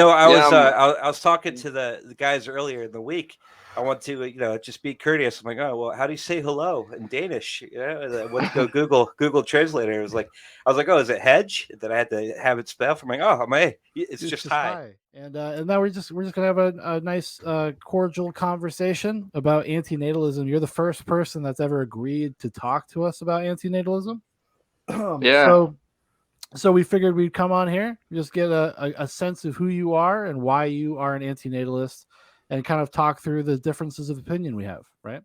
No, I was Yeah. I was talking to the guys earlier in the week. I want to just be courteous. I'm like, oh well, how do you say hello in Danish? I went to go Google Translator. I was like, oh, is it hedge? That I had to have it spelled. I'm like, oh, it's just hi. And now we're just gonna have a nice cordial conversation about antinatalism. You're the first person that's ever agreed to talk to us about antinatalism. Yeah. So we figured we'd come on here, just get a sense of who you are and why you are an antinatalist, and kind of talk through the differences of opinion we have, right?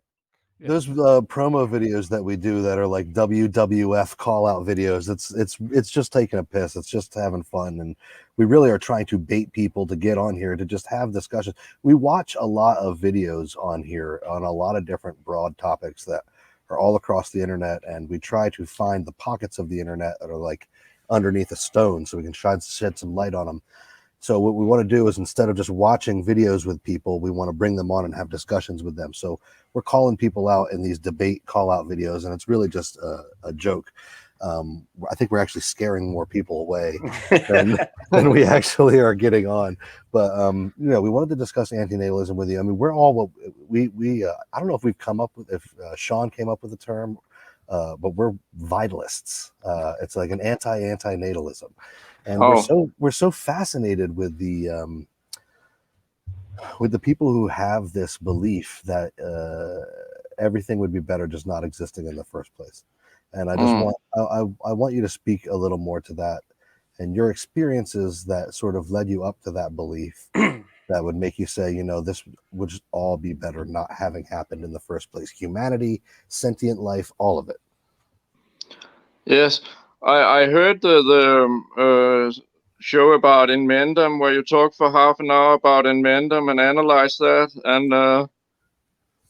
Yeah. Those promo videos that we do that are like WWF call out videos, it's just taking a piss. It's just having fun, and we really are trying to bait people to get on here to just have discussions. We watch a lot of videos on here on a lot of different broad topics that are all across the internet, and we try to find the pockets of the internet that are like underneath a stone so we can try to shed some light on them. So what we want to do is, instead of just watching videos with people, we want to bring them on and have discussions with them. So we're calling people out in these debate call out videos, and it's really just a joke. I think we're actually scaring more people away than we actually are getting on. But we wanted to discuss antinatalism with you. I mean, we're all I don't know if we've come up with, if Sean came up with the term, but we're vitalists. It's like an anti-natalism, and we're so fascinated with the people who have this belief that everything would be better just not existing in the first place. And I just I want you to speak a little more to that and your experiences that sort of led you up to that belief that would make you say, this would just all be better not having happened in the first place. Humanity, sentient life, all of it. Yes, I heard the show about Inmendum where you talk for half an hour about Inmendum and analyze that. And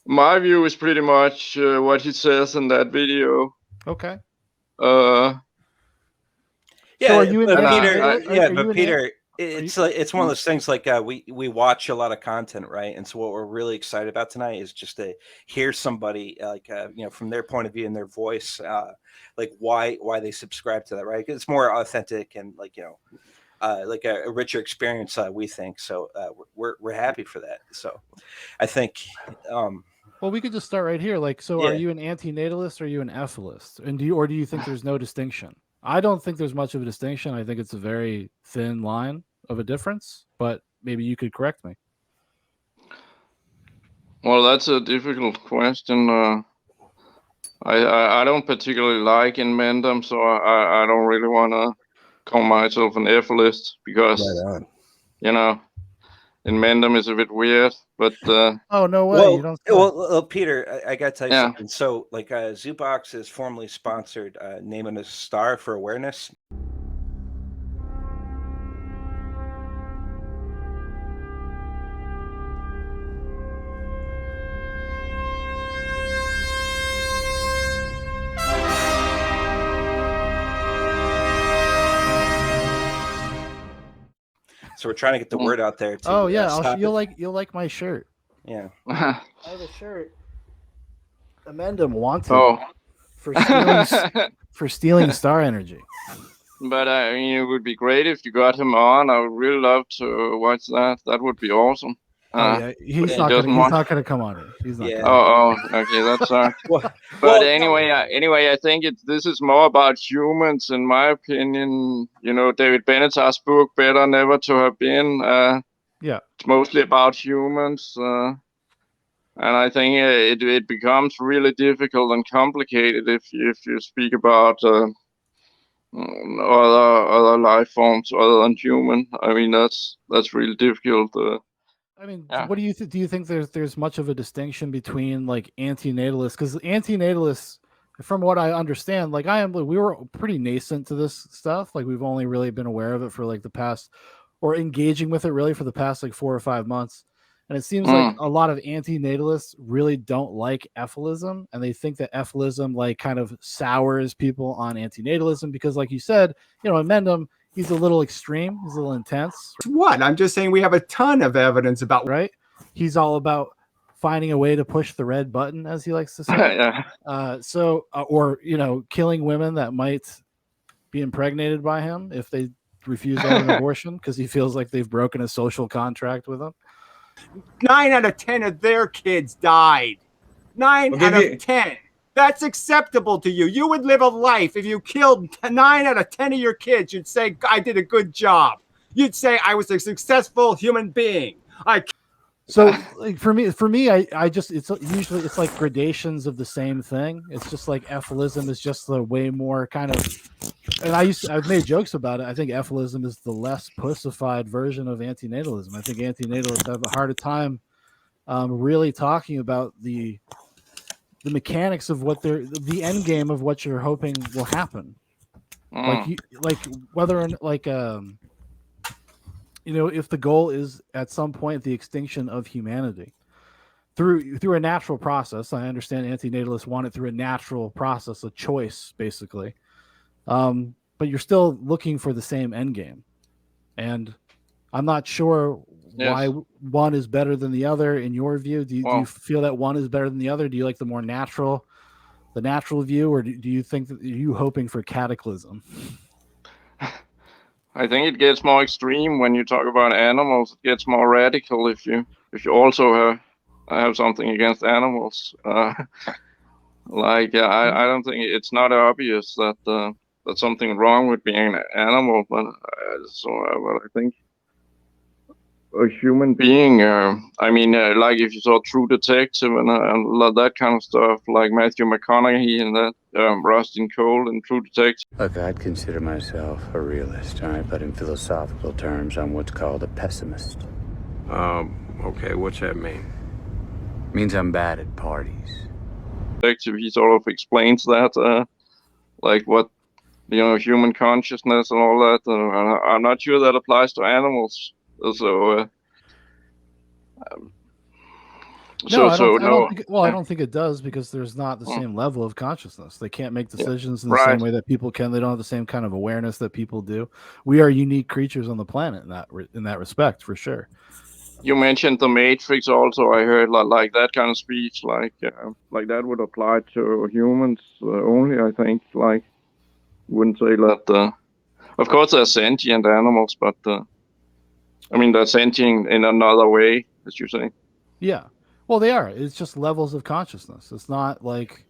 my view is pretty much what he says in that video. Okay. Yeah, so are you but Peter, it's one of those things like we watch a lot of content, right? And so what we're really excited about tonight is just to hear somebody from their point of view and their voice, like why they subscribe to that, right? It's more authentic and like a richer experience, we think. So we're happy for that. So I think. Well, we could just start right here. Like, so are you an antinatalist or are you an ethilist? And do you think there's no distinction? I don't think there's much of a distinction. I think it's a very thin line of a difference, but maybe you could correct me. Well, that's a difficult question. I don't particularly like Inmendum, so I don't really want to call myself an ethilist because, Inmendum is a bit weird, but oh no way! Well, Peter, I gotta tell you something. So, like, Zoobox is formally sponsored naming a star for awareness. So we're trying to get the word out there. Oh yeah, you'll like my shirt. Yeah, I have a shirt. Amendum wanted for stealing star energy. But I mean, it would be great if you got him on. I would really love to watch that. That would be awesome. He's not gonna come on it. He's not. Oh, okay, that's but anyway, I think this is more about humans, in my opinion. David Benatar's book, Better Never to Have Been. It's mostly about humans, and I think it becomes really difficult and complicated if you speak about other life forms other than human. I mean, that's really difficult. What do you think? Do you think there's much of a distinction between like antinatalists? Because antinatalists, from what I understand, like we were pretty nascent to this stuff. Like we've only really been aware of it for like the past, or engaging with it really for the past like 4 or 5 months. And it seems like a lot of antinatalists really don't like ephilism, and they think that ephilism like kind of sours people on antinatalism because, like you said, Amendum, he's a little extreme, he's a little intense. What? I'm just saying we have a ton of evidence about. Right? He's all about finding a way to push the red button, as he likes to say. Or killing women that might be impregnated by him if they refuse to have an abortion because he feels like they've broken a social contract with him? 9 out of 10 of their kids died. 9 out of 10. That's acceptable to you. You would live a life if you killed 9 out of 10 of your kids. You'd say, I did a good job. You'd say, I was a successful human being. So like, for me, I just, it's usually, it's like gradations of the same thing. It's just like F-lism is just the way more kind of, and I've made jokes about it. I think F-lism is the less pussified version of antinatalism. I think antinatalists have a harder time really talking about the mechanics of what the end game of what you're hoping will happen. Like whether if the goal is at some point the extinction of humanity through a natural process. I understand antinatalists want it through a natural process, a choice, basically. But you're still looking for the same end game. And I'm not sure why one is better than the other in your view. Do you feel that one is better than the other? Do you like the more natural view, or do you think that you hoping for cataclysm? I think it gets more extreme when you talk about animals. It gets more radical if you also have something against animals. I don't think it's not obvious that there's something wrong with being an animal, but I think a human being. Like if you saw True Detective and that kind of stuff, like Matthew McConaughey and that Rustin Cole and True Detective. Look, I'd consider myself a realist, all right? But in philosophical terms, I'm what's called a pessimist. Okay, what's that mean? Means I'm bad at parties. He sort of explains that, like what, human consciousness and all that. I'm not sure that applies to animals. So, I don't think it does, because there's not the same level of consciousness. They can't make decisions in the same way that people can. They don't have the same kind of awareness that people do. We are unique creatures on the planet in that respect, for sure. You mentioned the Matrix also. I heard like that kind of speech, like that would apply to humans only. I think, like, wouldn't say that. Of course, they're sentient animals, but they're sentient in another way, as you say. Yeah. Well, they are. It's just levels of consciousness. It's not like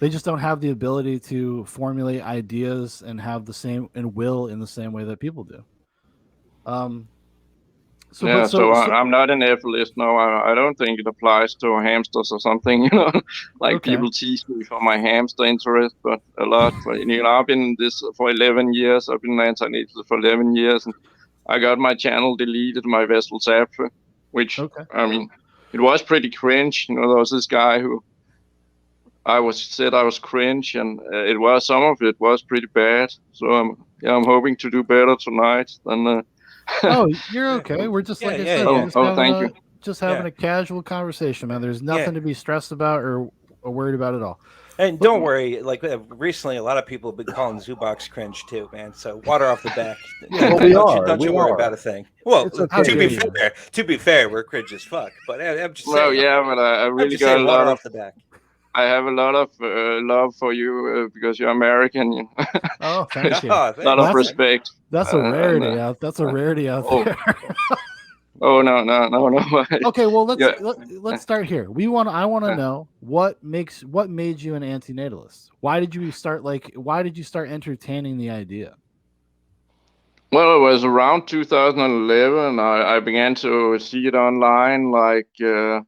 they just don't have the ability to formulate ideas and have the same and will in the same way that people do. I'm not an atheist. No, I don't think it applies to hamsters or something. People tease me for my hamster interest, but a lot. But, I've been in this for 11 years. I've been an anti-natalist for 11 years, and I got my channel deleted, my Vestal Chapter, which it was pretty cringe. There was this guy who said I was cringe, and some of it was pretty bad. So I'm hoping to do better tonight than. Oh, you're okay. We're just like I said. Thank you. Just having a casual conversation, man. There's nothing to be stressed about or worried about at all. And don't worry, like recently, a lot of people have been calling Zubox cringe too, man. So water off the back. Don't you worry about a thing. Well, to be fair, we're cringe as fuck. But I'm just saying. Well, yeah, but I really got a lot off the back. I have a lot of love for you because you're American. Oh, thank you. A lot of respect. That's a rarity out. That's a rarity out there. Oh no. Okay, well let's start here. I want to know what made you an antinatalist. Why did you start entertaining the idea? Well, it was around 2011. I began to see it online. Like there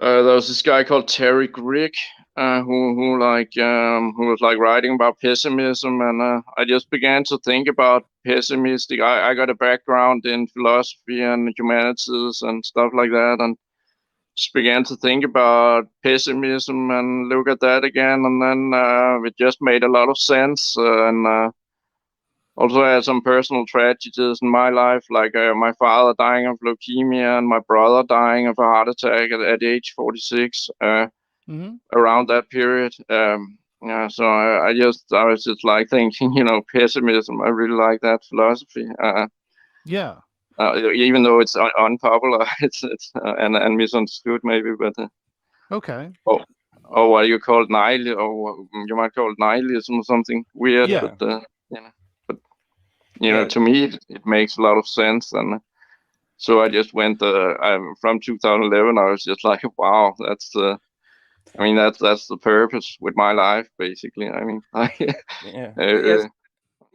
was this guy called Terry Grick who was like writing about pessimism, and I just began to think about pessimistic. I got a background in philosophy and humanities and stuff like that, and just began to think about pessimism and look at that again, and then it just made a lot of sense. Also had some personal tragedies in my life, like my father dying of leukemia and my brother dying of a heart attack at age 46. Around that period. So I was just like thinking, pessimism. I really like that philosophy. Even though it's unpopular, it's and misunderstood maybe, but okay. Or what you call nihilism, or you might call it nihilism or something weird. Yeah. But you know, to me, it makes a lot of sense. And so I just went, from 2011, I was just like, wow, that's the purpose with my life, basically. I mean, yeah.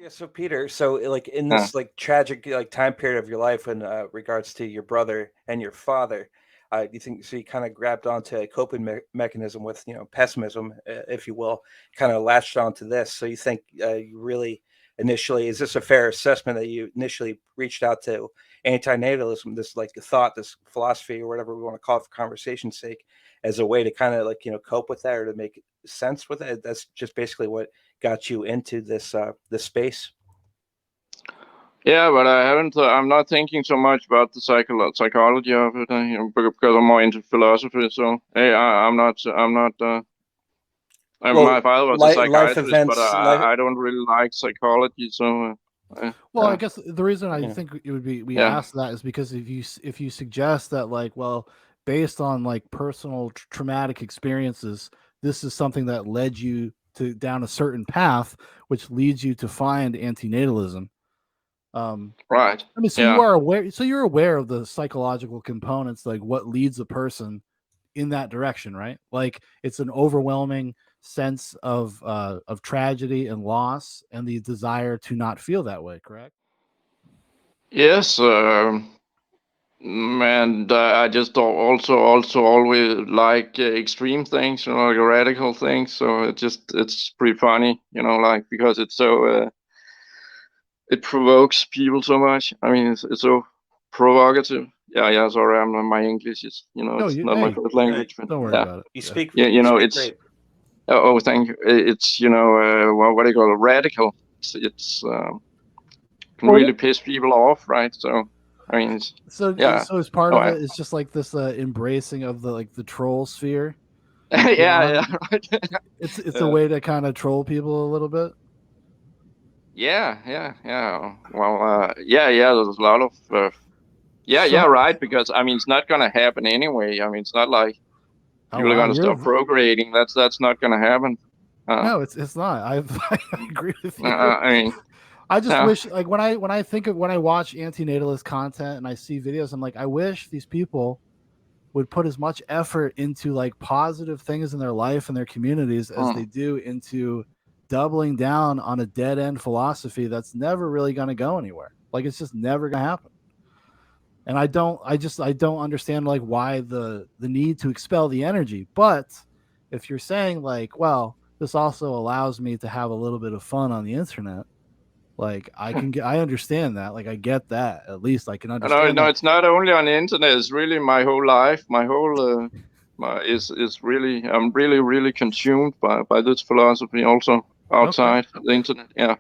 So Peter, so like in this like tragic like time period of your life in regards to your brother and your father, do you think so? You kind of grabbed onto a coping mechanism with pessimism, if you will, kind of latched onto this. So you think you really initially, is this a fair assessment that you initially reached out to anti-natalism, this like a thought, this philosophy, or whatever we want to call it for conversation's sake, as a way to kind of like cope with that or to make sense with it? That's just basically what got you into this space. Yeah, but I haven't. I'm not thinking so much about the psychology of it, because I'm more into philosophy. So hey, I'm not. My father was a psychiatrist, but I don't really like psychology. So. Well, I guess the reason I think it would be we asked that is because if you suggest that, like, well, based on like personal traumatic experiences, this is something that led you to down a certain path, which leads you to find antinatalism. Right. I mean, so you are aware. So you're aware of the psychological components, like what leads a person in that direction, right? Like it's an overwhelming sense of tragedy and loss, and the desire to not feel that way. Correct? Yes, and I just also always like extreme things, like radical things. So it's pretty funny, like because it's so. It provokes people so much. I mean, it's so provocative. Yeah. Sorry, my English is, it's not my first language. But don't worry about it. You speak. Yeah, it's. Great. Oh, thank you. It's what do you call it? Radical. It's can really piss people off, right? So I mean, so as part of it, it's just like this embracing of the troll sphere. Yeah. Right. It's a way to kind of troll people a little bit. Yeah. Well, there's a lot of right. Because I mean, it's not gonna happen anyway. I mean, it's not like people are gonna stop procreating. That's not gonna happen. No, it's not. I agree with you. I mean, I just wish, like, when I watch antinatalist content and I see videos, I'm like, I wish these people would put as much effort into like positive things in their life and their communities as they do into doubling down on a dead end philosophy that's never really going to go anywhere. Like, it's just never going to happen. And I don't understand like why the need to expel the energy. But if you're saying like, well, this also allows me to have a little bit of fun on the internet, like I understand that. Like I get that. At least I can understand. No, it's not only on the internet. It's really my whole life. My whole is really. I'm really consumed by this philosophy. Also outside the internet. Yeah.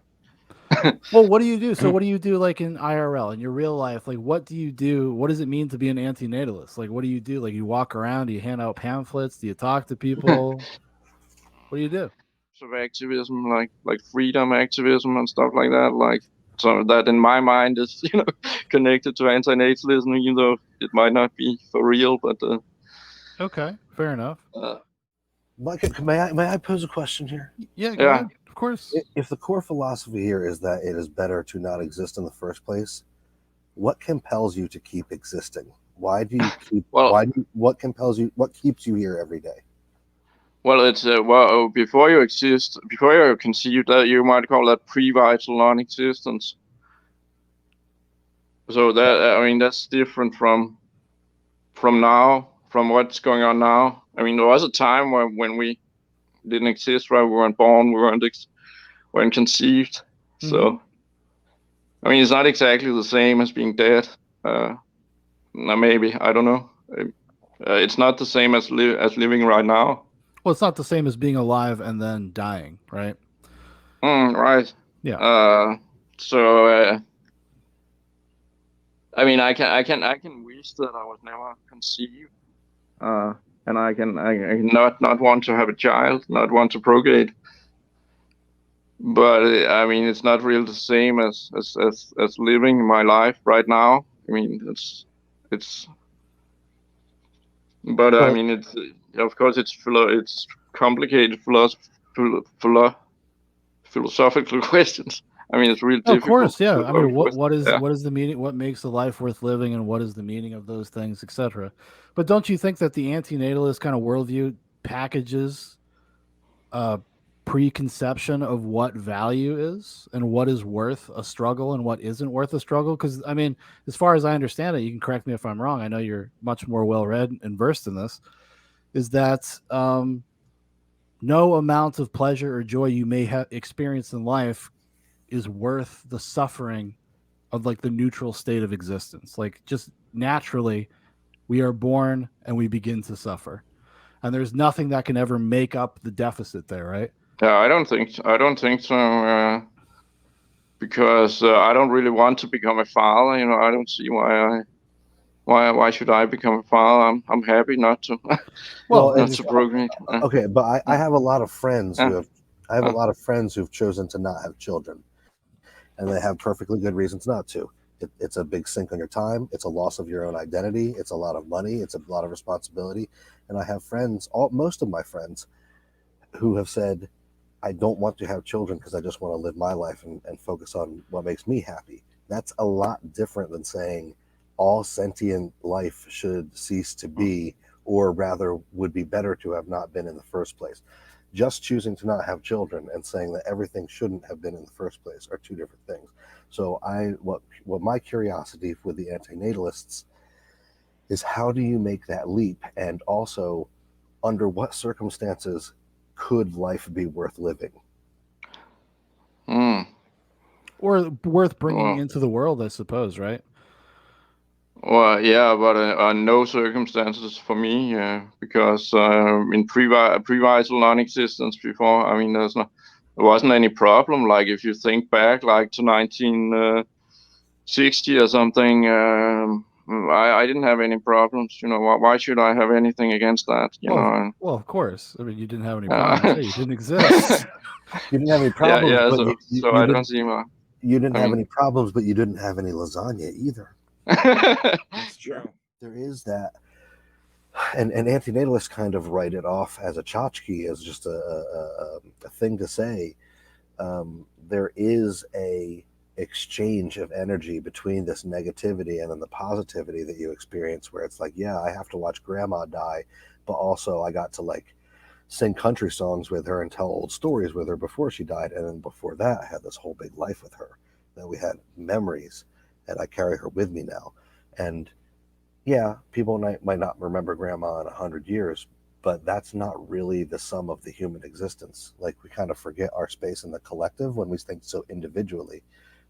Well, what do you do? So what do you do like in IRL, in your real life? Like what do you do? What does it mean to be an antinatalist? Like what do you do? Like you walk around, do you hand out pamphlets? Do you talk to people? What do you do? Of activism, like freedom activism and stuff like that. Like so that in my mind is connected to anti-natalism, even though it might not be for real. But okay, fair enough. May I pose a question here? Yeah, go ahead. Of course. If the core philosophy here is that it is better to not exist in the first place, what compels you to keep existing? Why do you keep? What compels you? What keeps you here every day? Well, it's before you exist, before you're conceived, you might call that pre-vital non-existence. So that I mean that's different from now, from what's going on now. I mean, there was a time when we didn't exist, right? We weren't born, we weren't conceived. So I mean, it's not exactly the same as being dead. Maybe, I don't know. It's not the same as living right now. Well, it's not the same as being alive and then dying, right? Right. Yeah. So I mean, I can wish that I was never conceived, and I can not want to have a child, not want to procreate. But I mean, it's not really the same as living my life right now. I mean, it's. But I mean, it's of course it's complicated philosophical questions. I mean, it's really Of difficult. course, yeah. I mean, what is the meaning? What makes a life worth living, and what is the meaning of those things, etc. But don't you think that the anti-natalist kind of worldview packages preconception of what value is and what is worth a struggle and what isn't worth a struggle? Because I mean, as far as I understand it, you can correct me if I'm wrong. I know you're much more well-read and versed in this. Is that no amount of pleasure or joy you may have experienced in life is worth the suffering of like the neutral state of existence. Like just naturally, we are born and we begin to suffer, and there's nothing that can ever make up the deficit there, right? Yeah, I don't think so. Because I don't really want to become a father. You know, I don't see why should I become a father? I'm happy not to. Well, not to procreate. Okay, but I have a lot of friends who have a lot of friends who've chosen to not have children, and they have perfectly good reasons not to. It's a big sink on your time. It's a loss of your own identity. It's a lot of money. It's a lot of responsibility. And I have friends, most of my friends, who have said, I don't want to have children because I just want to live my life and focus on what makes me happy. That's a lot different than saying all sentient life should cease to be, or rather would be better to have not been in the first place. Just choosing to not have children and saying that everything shouldn't have been in the first place are two different things. So what my curiosity with the anti-natalists is, how do you make that leap? And also, under what circumstances could life be worth living? Or worth bringing into the world, I suppose, right? Well, yeah, but no circumstances for me, because in pre-vital non-existence before, I mean, there wasn't any problem. Like if you think back, like to 1960 or something, I didn't have any problems. You know, why should I have anything against that? You know. Well, of course. I mean, you didn't have any problems. You didn't exist. You didn't have any problems. Yeah. But so I don't see why. You didn't have any problems, but you didn't have any lasagna either. That's true. There is that, and anti-natalists kind of write it off as a tchotchke, as just a thing to say. There is a exchange of energy between this negativity and then the positivity that you experience, where it's like, yeah, I have to watch grandma die, but also I got to like sing country songs with her and tell old stories with her before she died, and then before that I had this whole big life with her, that we had memories, and I carry her with me now. And yeah, people might not remember grandma in 100 years, but that's not really the sum of the human existence. Like, we kind of forget our space in the collective when we think so individually.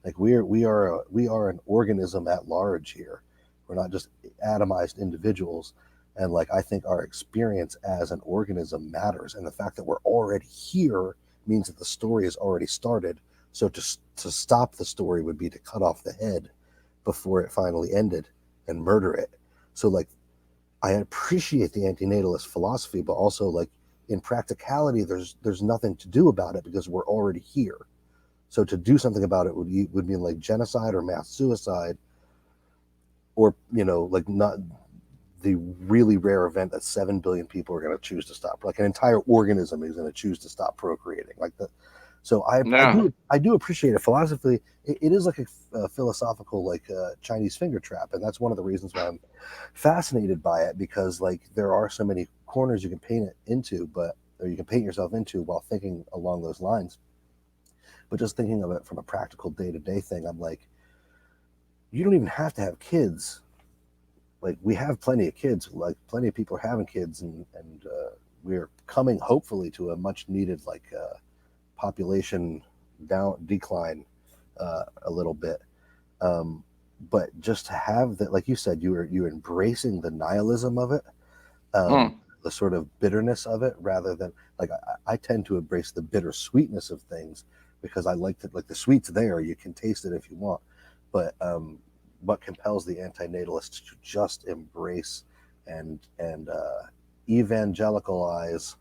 Like, we are an organism at large here. We're not just atomized individuals. And like, I think our experience as an organism matters, and the fact that we're already here means that the story has already started. So to stop the story would be to cut off the head before it finally ended and murder it. So like, I appreciate the anti-natalist philosophy, but also like, in practicality, there's nothing to do about it because we're already here. So to do something about it would mean like genocide or mass suicide, or, you know, like, not the really rare event that 7 billion people are going to choose to stop. Like, an entire organism is going to choose to stop procreating. Like that. So I do appreciate it. Philosophically, it is like a philosophical, like, Chinese finger trap, and that's one of the reasons why I'm fascinated by it, because like, there are so many corners you can paint it into, or you can paint yourself into while thinking along those lines. But just thinking of it from a practical day-to-day thing, I'm like, you don't even have to have kids. Like, we have plenty of kids. Like, plenty of people are having kids, and we're coming hopefully to a much needed like population decline a little bit. But just to have that, like you said, you're embracing the nihilism of it, the sort of bitterness of it, rather than like, I tend to embrace the bittersweetness of things, because I like that, like, the sweet's there, you can taste it if you want. But what compels the anti-natalists to just embrace and evangelicalize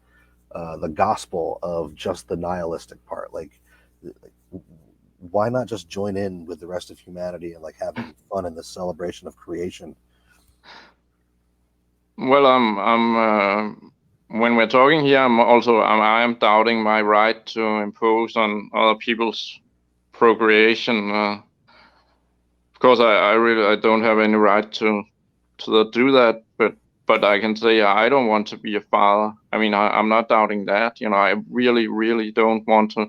the gospel of just the nihilistic part? Like, why not just join in with the rest of humanity and like having fun in the celebration of creation? Well, when we're talking here, I am doubting my right to impose on other people's procreation. Of course, I really don't have any right to do that, but I can say I don't want to be a father. I mean, I'm not doubting that. You know, I really don't want to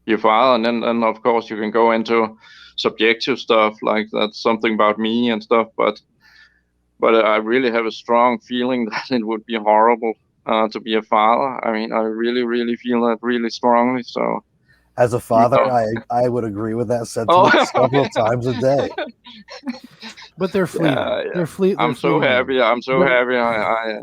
be a father. And then of course you can go into subjective stuff like that's something about me and stuff. But I really have a strong feeling that it would be horrible to be a father. I mean, I really feel that really strongly. So. As a father, I would agree with that sentiment several times a day. But they're fleeting. Yeah. They're fleeting. I'm so happy. I'm so happy. I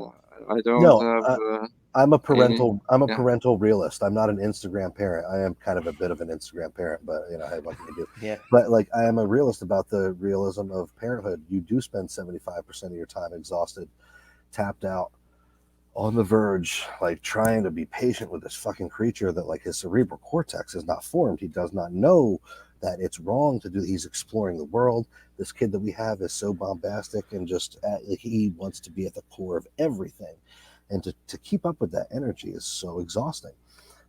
don't have. I'm a parental realist. I'm not an Instagram parent. I am kind of a bit of an Instagram parent, but you know, hey, what can you do? Yeah. But like, I am a realist about the realism of parenthood. You do spend 75% of your time exhausted, tapped out, on the verge, like trying to be patient with this fucking creature that like his cerebral cortex is not formed. He does not know that it's wrong to do. He's exploring the world. This kid that we have is so bombastic and just he wants to be at the core of everything, and to keep up with that energy is so exhausting.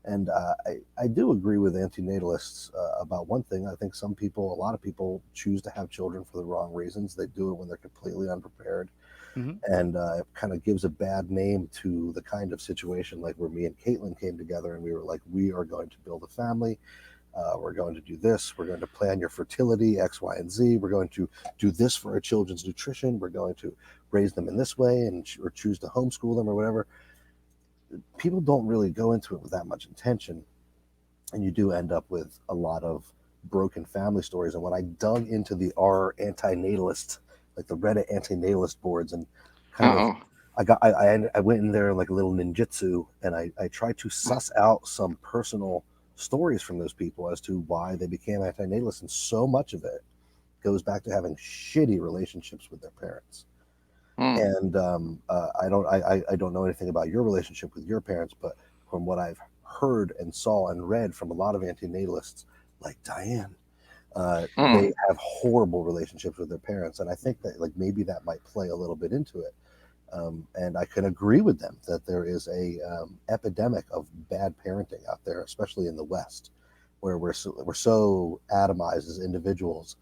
And I do agree with antinatalists about one thing. I think a lot of people choose to have children for the wrong reasons. They do it when they're completely unprepared. Mm-hmm. And it kind of gives a bad name to the kind of situation like where me and Caitlin came together and we were like, we are going to build a family. We're going to do this. We're going to plan your fertility, X, Y, and Z. We're going to do this for our children's nutrition. We're going to raise them in this way or choose to homeschool them or whatever. People don't really go into it with that much intention. And you do end up with a lot of broken family stories. And when I dug into our Anti-Natalist, like the Reddit Anti-Natalist boards, and kind of I went in there like a little ninjutsu, and I tried to suss out some personal stories from those people as to why they became anti-natalists, and so much of it goes back to having shitty relationships with their parents. And I don't know anything about your relationship with your parents, but from what I've heard and saw and read from a lot of anti-natalists like Diane, they have horrible relationships with their parents, and I think that like maybe that might play a little bit into it. And I can agree with them that there is a epidemic of bad parenting out there, especially in the West, where we're so atomized as individuals.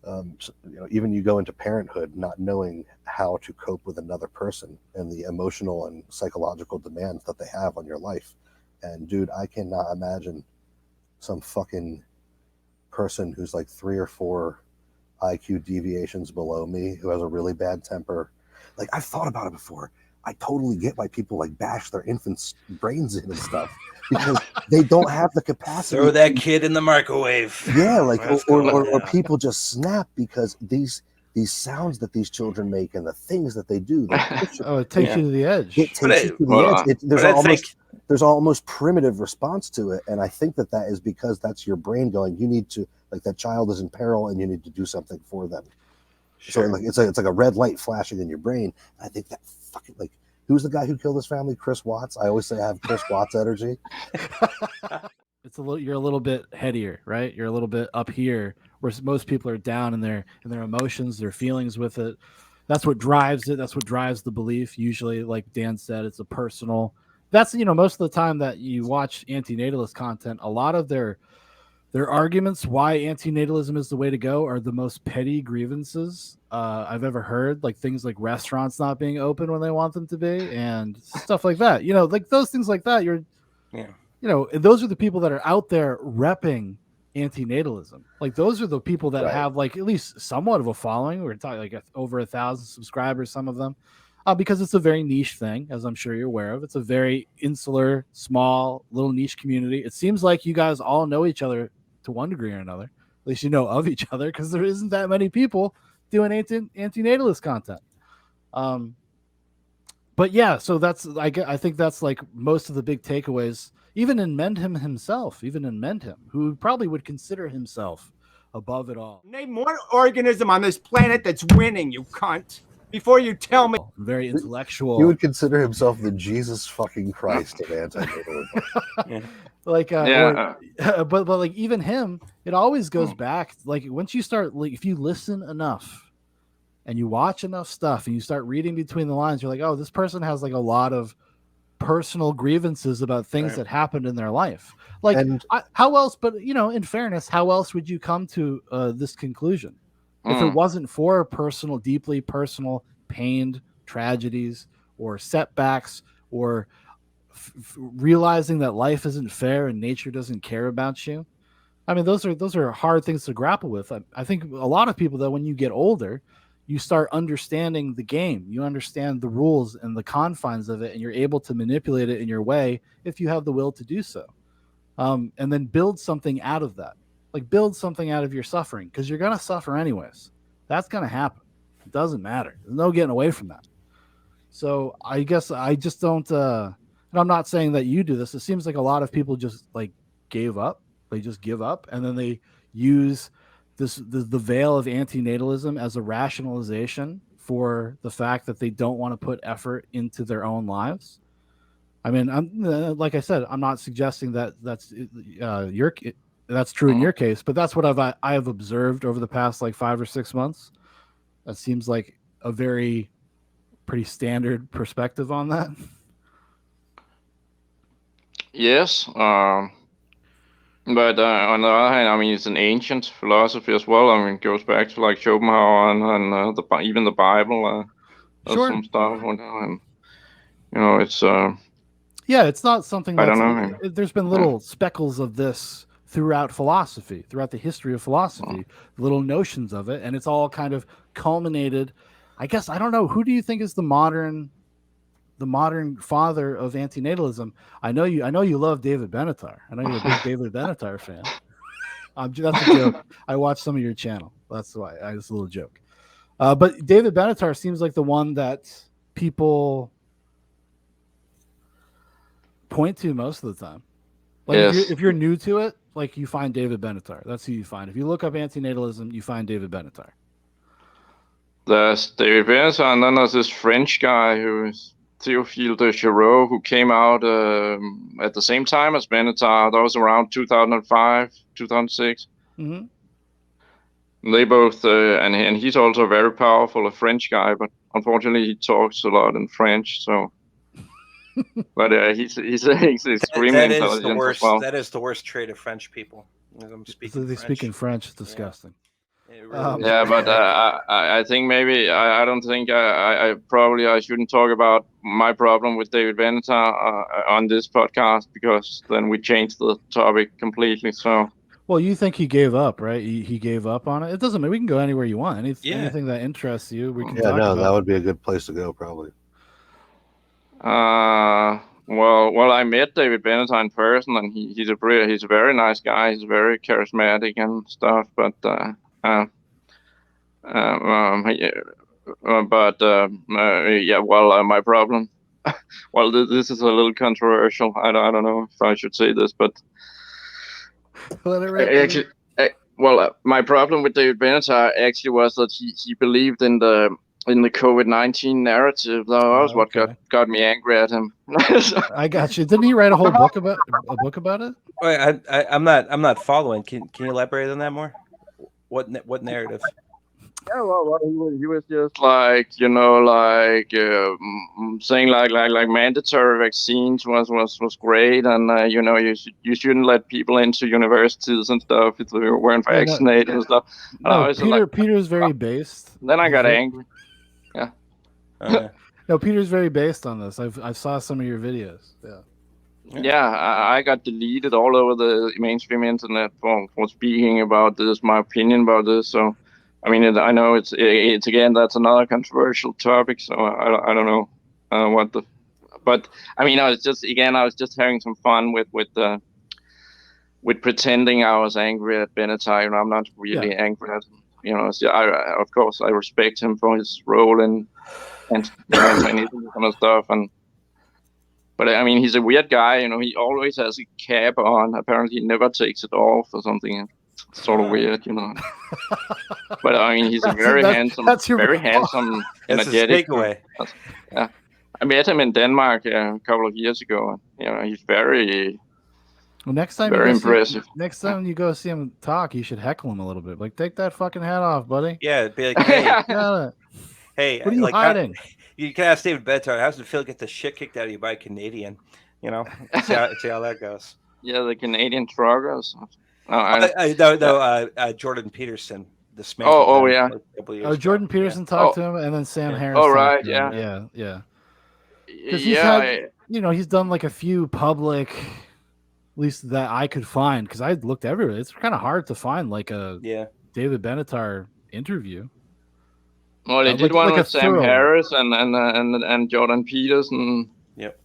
So, even you go into parenthood not knowing how to cope with another person and the emotional and psychological demands that they have on your life. And dude, I cannot imagine some fucking person who's like 3 or 4 IQ deviations below me who has a really bad temper. Like, I've thought about it before. I totally get why people like bash their infants' brains in and stuff because they don't have the capacity. Throw that kid in the microwave. Yeah, like or people just snap because these sounds that these children make and the things that they do. It takes you to the edge. It takes you to the edge. There's almost primitive response to it, and I think that is because that's your brain going. You need to, like, that child is in peril, and you need to do something for them. Sure. So like it's like a red light flashing in your brain. I think that fucking, like, who's the guy who killed his family? Chris Watts. I always say I have Chris Watts energy. You're a little bit headier, right? You're a little bit up here, where most people are down in their emotions, their feelings with it. That's what drives it. That's what drives the belief. Usually, like Dan said, it's a personal. That's most of the time that you watch anti-natalist content, a lot of their arguments why anti-natalism is the way to go are the most petty grievances I've ever heard, like things like restaurants not being open when they want them to be and stuff like that. Like those things like that. Those are the people that are out there repping anti-natalism. Like those are the people that have like at least somewhat of a following. We're talking like over 1,000 subscribers, some of them, because it's a very niche thing, as I'm sure you're aware of. It's a very insular, small, little niche community. It seems like you guys all know each other to one degree or another. At least you know of each other, because there isn't that many people doing anti-natalist content. But yeah, so that's I think that's like most of the big takeaways. Even in Mendham himself, who probably would consider himself above it all. Name one organism on this planet that's winning, you cunt. Before you tell me. Very intellectual. He would consider himself the Jesus fucking Christ of anti-natalism. But like even him, it always goes back. Like once you start, like if you listen enough and you watch enough stuff and you start reading between the lines, you're like, oh, this person has like a lot of personal grievances about things that happened in their life. Like, how else? But in fairness, how else would you come to this conclusion if it wasn't for deeply personal, pained tragedies or setbacks, or realizing that life isn't fair and nature doesn't care about you? I mean, those are hard things to grapple with. I think a lot of people, though, when you get older, you start understanding the game. You understand the rules and the confines of it, and you're able to manipulate it in your way if you have the will to do so. And then build something out of that. Like, build something out of your suffering, because you're going to suffer anyways. That's going to happen. It doesn't matter. There's no getting away from that. So I guess I just don't, and I'm not saying that you do this. It seems like a lot of people just like gave up. They just give up, and then they use the veil of antinatalism as a rationalization for the fact that they don't want to put effort into their own lives. I mean, like I said, I'm not suggesting that that's true in your case, but that's what I have observed over the past like 5 or 6 months. That seems like a pretty standard perspective on that. Yes. But on the other hand, I mean, it's an ancient philosophy as well. I mean, it goes back to like Schopenhauer and even the Bible. Sure. Some stuff, and it's it's not something that's, I don't know. There's been little speckles of this throughout philosophy, throughout the history of philosophy, little notions of it, and it's all kind of culminated. I guess, I don't know, who do you think is the modern father of antinatalism? I know you love David Benatar. I know you're a big David Benatar fan. That's a joke. I watched some of your channel. That's why. It's a little joke. But David Benatar seems like the one that people point to most of the time. Like, yes. if you're new to it, like, you find David Benatar. That's who you find. If you look up antinatalism, you find David Benatar. There's David Benatar, and then there's this French guy who is Théophile de Chirac, who came out at the same time as Benatar. That was around 2005, 2006. They both, and he's also very powerful, a French guy, but unfortunately he talks a lot in French. So, but he's extremely intelligent as well. That is the worst trait of French people. They speak in French. It's disgusting. Yeah, but I think maybe I don't think I shouldn't talk about my problem with David Benatar on this podcast, because then we change the topic completely. So, well, you think he gave up, right? He gave up on it. It doesn't matter. We can go anywhere you want. Anything that interests you, we can talk about. That would be a good place to go, probably. Well, I met David Benatar in person, and he's a very nice guy. He's very charismatic and stuff, but. My problem. Well, this is a little controversial. I don't know if I should say this, but actually, my problem with David Benatar actually was that he believed in the COVID-19 narrative. That was what got me angry at him. I got you. Didn't he write a whole book about it? Wait, I'm not following. Can you elaborate on that more? What narrative? Yeah, well, he was just saying like mandatory vaccines was great, and you shouldn't let people into universities and stuff if they weren't vaccinated and stuff. Peter's very based. Then I got angry. Yeah. No, Peter's very based on this. I saw some of your videos. Yeah, I got deleted all over the mainstream internet for speaking about this, my opinion about this. So, I mean, I know it's again, that's another controversial topic. So I don't know but I mean, I was just having some fun with pretending I was angry at Benatar. I'm not really angry at him. So of course I respect him for his role and anti-Natalism and stuff. But I mean, he's a weird guy. He always has a cap on. Apparently, he never takes it off or something. It's sort of weird, But I mean, he's a very handsome, energetic. Yeah, I met him in Denmark a couple of years ago. He's very. Well, next time very impressive. Next time you go see him talk, you should heckle him a little bit. Like, take that fucking hat off, buddy. Yeah, be like, hey, hey, what are you hiding? You can ask David Benatar. How does it feel to get the shit kicked out of you by a Canadian? You know, see how that goes. Yeah, the Canadian truckers. Jordan Peterson. Oh, yeah. Jordan Peterson talked to him, and then Sam Harris. Oh, right, yeah. Because he's had, he's done like a few public, at least that I could find, because I looked everywhere. It's kind of hard to find like a David Benatar interview. Well, they did one with Sam Harris and Jordan Peterson. Yep.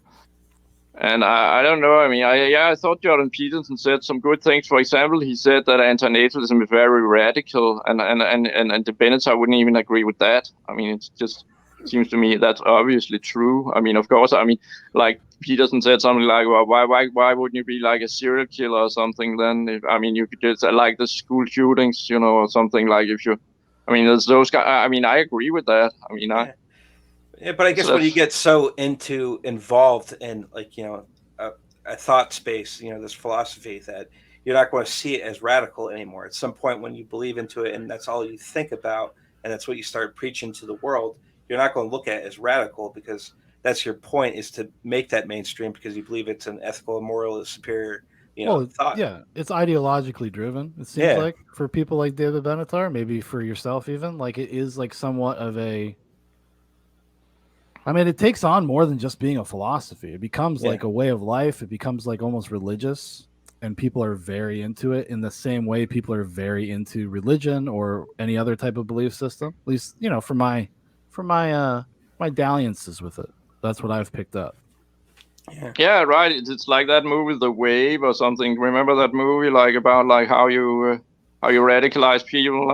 And I don't know. I mean, I thought Jordan Peterson said some good things. For example, he said that anti-natalism is very radical, and the Benatar wouldn't even agree with that. I mean, it just seems to me that's obviously true. I mean, of course, I mean, like Peterson said something like, well, why wouldn't you be like a serial killer or something then? You could just like the school shootings, or something like if you. I mean, there's those guys. I mean, I agree with that. I mean, but I guess when you get so involved in like a thought space, this philosophy, that you're not going to see it as radical anymore. At some point, when you believe into it and that's all you think about, and that's what you start preaching to the world, you're not going to look at it as radical, because that's your point, is to make that mainstream because you believe it's an ethical and moral superior. Thought. Yeah, it's ideologically driven. It seems like for people like David Benatar, maybe for yourself even, like it is like somewhat of a. I mean, it takes on more than just being a philosophy. It becomes like a way of life. It becomes like almost religious, and people are very into it in the same way people are very into religion or any other type of belief system. At least, for my dalliances with it, that's what I've picked up. Yeah, right. It's like that movie, The Wave, or something. Remember that movie, like about like how you radicalize people,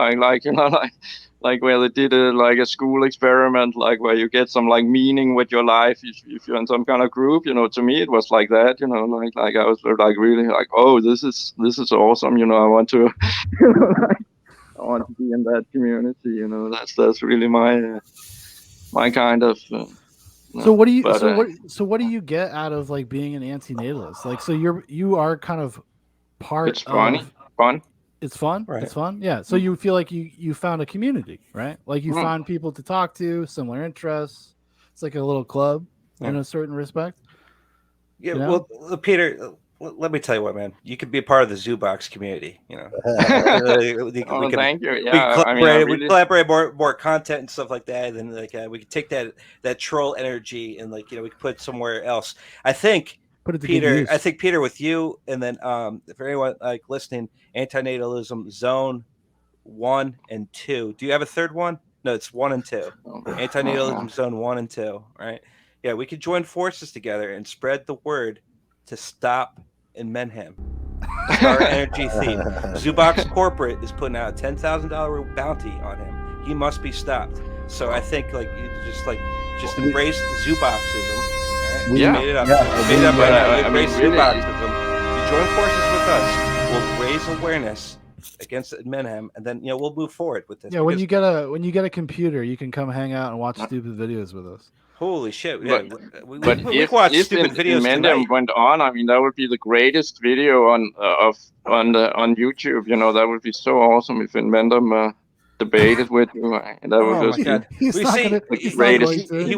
like where they did a school experiment, like where you get some like meaning with your life if you're in some kind of group. To me it was like that. Like I was like really like, oh, this is awesome. I want to, I want to be in that community. That's really my kind of. So what do you what do you get out of like being an anti-natalist? Like, so you are kind of part it's fun. It's fun. Right. It's fun. Yeah. So you feel like you found a community, right? Like you found people to talk to, similar interests. It's like a little club in a certain respect. Yeah. Well, Peter, let me tell you what, man. You could be a part of the Zoobox community. Thank you. Yeah, we collaborate more content and stuff like that, and like we could take that troll energy and like we could put it somewhere else. I think Peter, with you, and then for anyone like listening, Anti-Natalism Zone 1 and 2. Do you have a third one? No, it's 1 and 2. Anti-Natalism Zone 1 and 2. Right? Yeah, we could join forces together and spread the word to stop in Menham. Star Energy Thief. Zoobox Corporate is putting out a $10,000 bounty on him. He must be stopped. So I think like you just embrace Zooboxism. Right? Yeah. Made it up. Embrace Zooboxism. You join forces with us. We'll raise awareness against Menham, and then we'll move forward with this. Yeah, when you get a computer, you can come hang out and watch stupid videos with us. Holy shit! Yeah, but if stupid videos Menham went on, I mean, that would be the greatest video on YouTube. That would be so awesome if Menham debated with you. That would just be he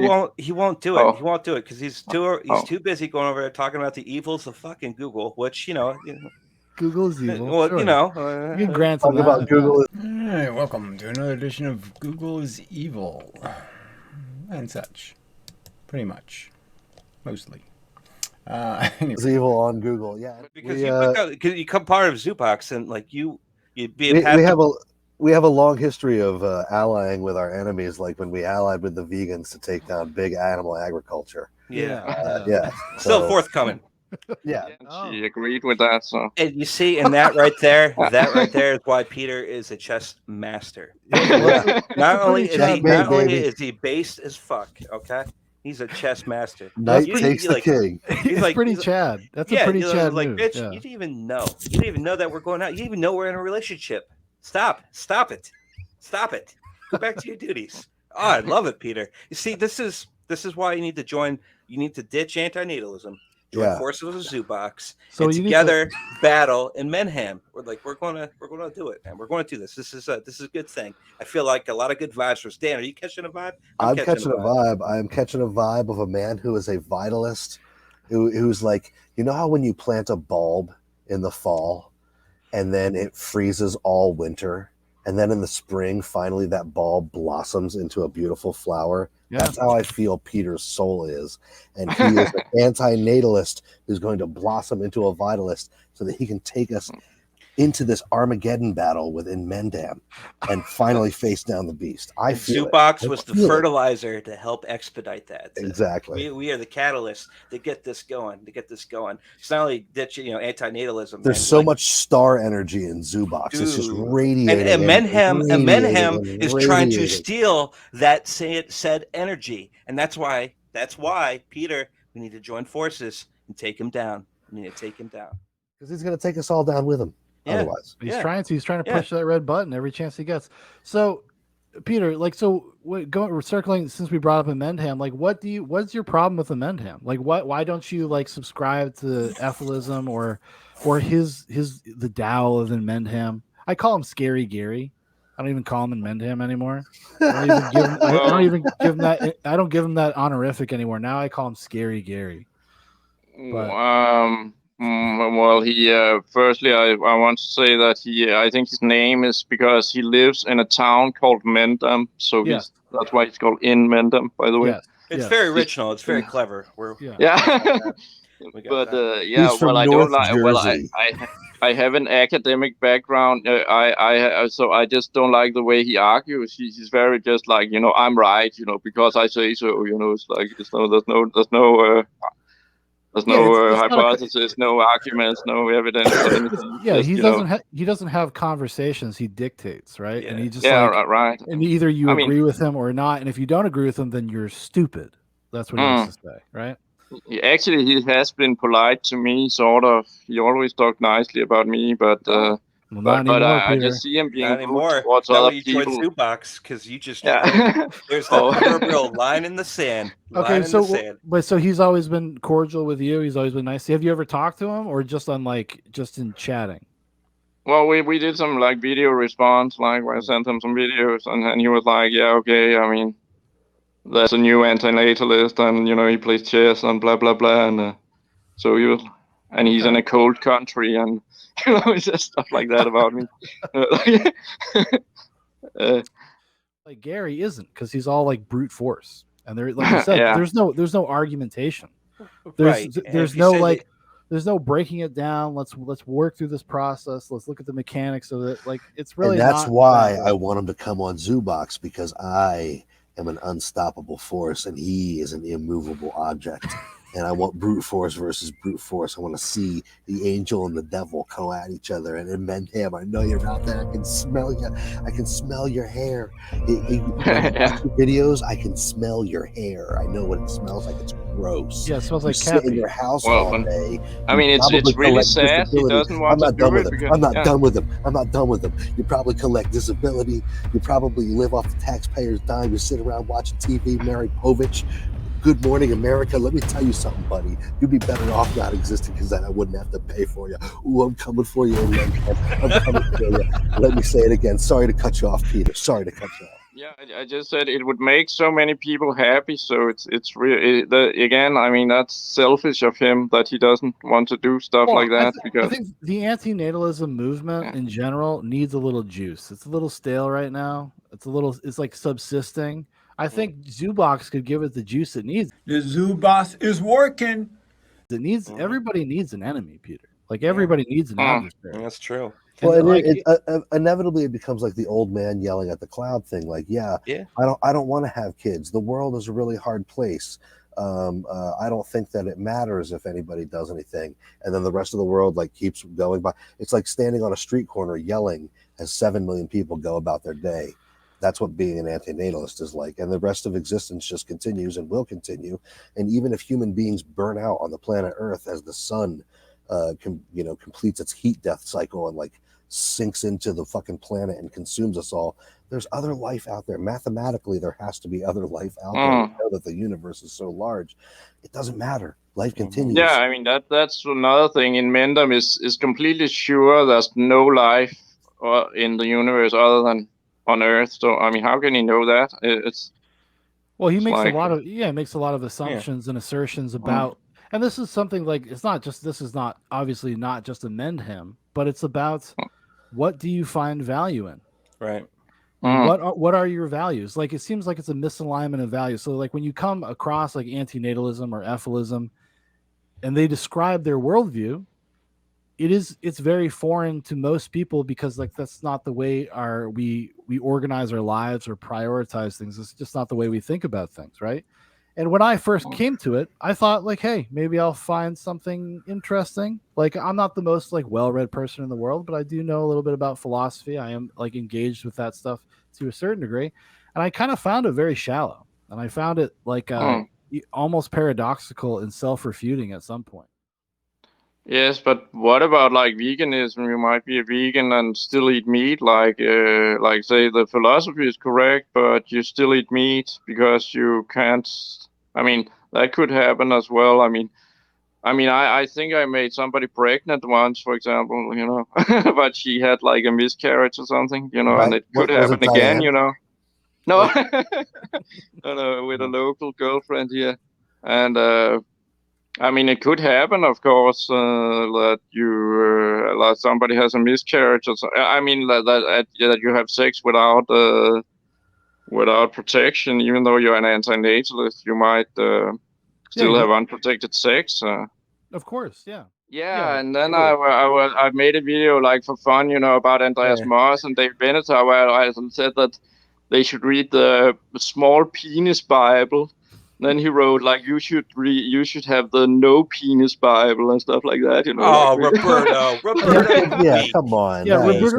won't do it. He won't do it because he's too busy going over there talking about the evils of fucking Google, which Google is evil. Well, sure. You can grant talk about Google. All right, welcome to another edition of Google is Evil and such. Pretty much, mostly. Anyway. It's evil on Google, yeah. Because you become part of Zoobox, and like you'd be. We have a long history of allying with our enemies, like when we allied with the vegans to take down big animal agriculture. Yeah. Still forthcoming. Yeah. She agreed with that. So. And you see, and that right there is why Peter is a chess master. Not only is he based as fuck, okay? He's a chess master. Knight takes the king. He's pretty Chad. That's a pretty Chad like, move. Bitch, you didn't even know. You didn't even know that we're going out. You didn't even know we're in a relationship. Stop it. Go back to your duties. Oh, I love it, Peter. You see, this is why you need to join. You need to ditch anti-natalism. join forces with Zoobox, so and together battle in Menham. We're gonna do it, man. We're going to do this. This is a good thing. I feel like a lot of good vibes from Dan. Are you catching a vibe? I'm catching a vibe. I am catching a vibe of a man who is a vitalist, who's like, you know how when you plant a bulb in the fall and then it freezes all winter, and then in the spring, finally that bulb blossoms into a beautiful flower. Yeah. That's how I feel Peter's soul is. And he is an anti-natalist who's going to blossom into a vitalist so that he can take us into this Armageddon battle within Mendham and finally face down the beast. I feel Zoobox was the fertilizer to help expedite that. Exactly. We are the catalyst to get this going. It's not only that, anti-natalism. There's so much star energy in Zoobox. Dude. It's just radiating. And Menham is trying to steal that said energy. And that's why, Peter, we need to join forces and take him down. We need to take him down. Because he's going to take us all down with him. Yeah. Otherwise, he's trying to push that red button every chance he gets. So, Peter, circling since we brought up Amendham, like, what's your problem with Amendham? Like, why don't you subscribe to Natalism or the Tao of Amendham? I call him Scary Gary. I don't even call him Amendham anymore. I don't give him that honorific anymore. Now I call him Scary Gary. But, well, he firstly, I want to say that I think his name is because he lives in a town called Mendham, so that's why it's called in Mendham. By the way, it's very original. It's very clever. But well, I don't like. Well, I have an academic background. So I just don't like the way he argues. He's very just like, I'm right, because I say so. It's like there's no hypothesis, no arguments, no evidence. Or anything. He doesn't have conversations. He dictates, right? Yeah. And he just right. And either you agree with him or not. And if you don't agree with him, then you're stupid. That's what he used to say, right? Actually, he has been polite to me, sort of. He always talked nicely about me, but I just see him being rude towards other people. Joined Zoobox because you just there's that real line in the sand. So he's always been cordial with you. He's always been nice. Have you ever talked to him, or just in chatting? Well, we did some video response, where I sent him some videos, and he was like, "Yeah, okay. I mean, there's a new Anti-Natalist, and he plays chess and blah blah blah." And so he was, and he's in a cold country, and it's just stuff like that about me. Like Gary isn't, because he's all like brute force, and there, like you said, there's no argumentation. There's no breaking it down. Let's work through this process. Let's look at the mechanics of it. Like, it's really. And that's why I want him to come on Zoobox, because I am an unstoppable force and he is an immovable object. And I want brute force versus brute force. I want to see the angel and the devil go at each other. And in Menham, I know you're out there. I can smell you. I can smell your hair. When you watch the videos, I can smell your hair. I know what it smells like. It's gross. Yeah, it smells like sit in your house all day. I mean, it's really sad. He doesn't want to do it. I'm not done with him. I'm not done with him. You probably collect disability. You probably live off the taxpayers' dime. You sit around watching TV, Mary Povich. Good Morning America. Let me tell you something, buddy. You'd be better off not existing, because then I wouldn't have to pay for you. Ooh, I'm coming for you. I'm coming for you. Let me say it again. Sorry to cut you off, Peter. Sorry to cut you off. Yeah, I just said it would make so many people happy. So it's really, again, I mean, that's selfish of him that he doesn't want to do stuff like that. I think the anti-natalism movement in general needs a little juice. It's a little stale right now. It's like subsisting. I think Zoobox could give it the juice it needs. The Zoobox is working. Everybody needs an enemy, Peter. Like, everybody needs an adversary. That's true. Well, inevitably it becomes like the old man yelling at the cloud thing. Like, I don't want to have kids. The world is a really hard place. I don't think that it matters if anybody does anything. And then the rest of the world keeps going by. It's like standing on a street corner yelling as 7 million people go about their day. That's what being an anti-natalist is like. And the rest of existence just continues and will continue. And even if human beings burn out on the planet Earth as the sun completes its heat death cycle in sinks into the fucking planet and consumes us all. There's other life out there. Mathematically, there has to be other life out there. We know that the universe is so large. It doesn't matter. Life continues. Yeah, I mean that's another thing. In Mendham is completely sure there's no life in the universe other than on Earth. So I mean, how can he know that? He makes a lot of assumptions and assertions about, and this is something like this is not obviously not just a Mendham, but it's about what do you find value in, right? What are your values? Like, it seems like it's a misalignment of values. So like when you come across like antinatalism or ephilism, and they describe their worldview, it's very foreign to most people, because like that's not the way we organize our lives or prioritize things. It's just not the way we think about things, right? And when I first came to it, I thought like, hey, maybe I'll find something interesting. Like, I'm not the most like well-read person in the world, but I do know a little bit about philosophy. I am like engaged with that stuff to a certain degree, and I kind of found it very shallow, and I found it like almost paradoxical and self-refuting at some point. Yes, but what about like veganism? You might be a vegan and still eat meat. Like say the philosophy is correct, but you still eat meat because you can't. I mean, that could happen as well. I mean, I think I made somebody pregnant once, for example, you know, but she had like a miscarriage or something, you know, and it could happen again, you know. No, no, with a local girlfriend here, and I mean, it could happen, of course, that you like somebody has a miscarriage, or so. I mean, that you have sex without protection, even though you're an anti-natalist, you might still have unprotected sex. Of course, yeah. Yeah, and then I made a video like for fun, you know, about Andreas Moss and Dave Benatar, where I said that they should read the Small Penis Bible. Then he wrote like you should have the No Penis Bible and stuff like that, you know. Oh, like, Roberto, yeah, come on. Yeah, this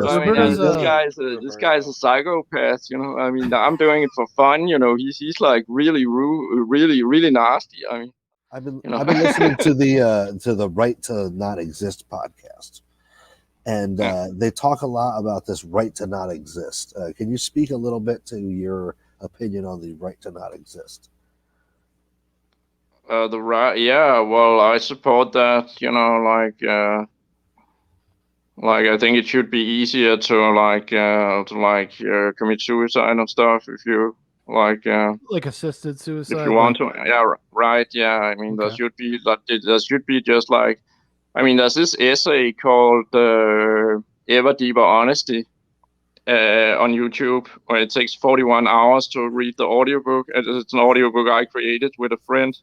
guy's a psychopath, you know. I mean, I'm doing it for fun, you know. He's like really rude, really nasty. I mean, I've been listening to the Right to Not Exist podcast, and they talk a lot about this right to not exist. Can you speak a little bit to your opinion on the right to not exist? The right, yeah. Well, I support that. You know, like I think it should be easier to commit suicide and stuff if you like assisted suicide. If you want to, yeah, right, yeah. I mean, there should be just like, I mean, there's this essay called Ever Deeper Honesty on YouTube, where it takes 41 hours to read the audiobook. It's an audiobook I created with a friend.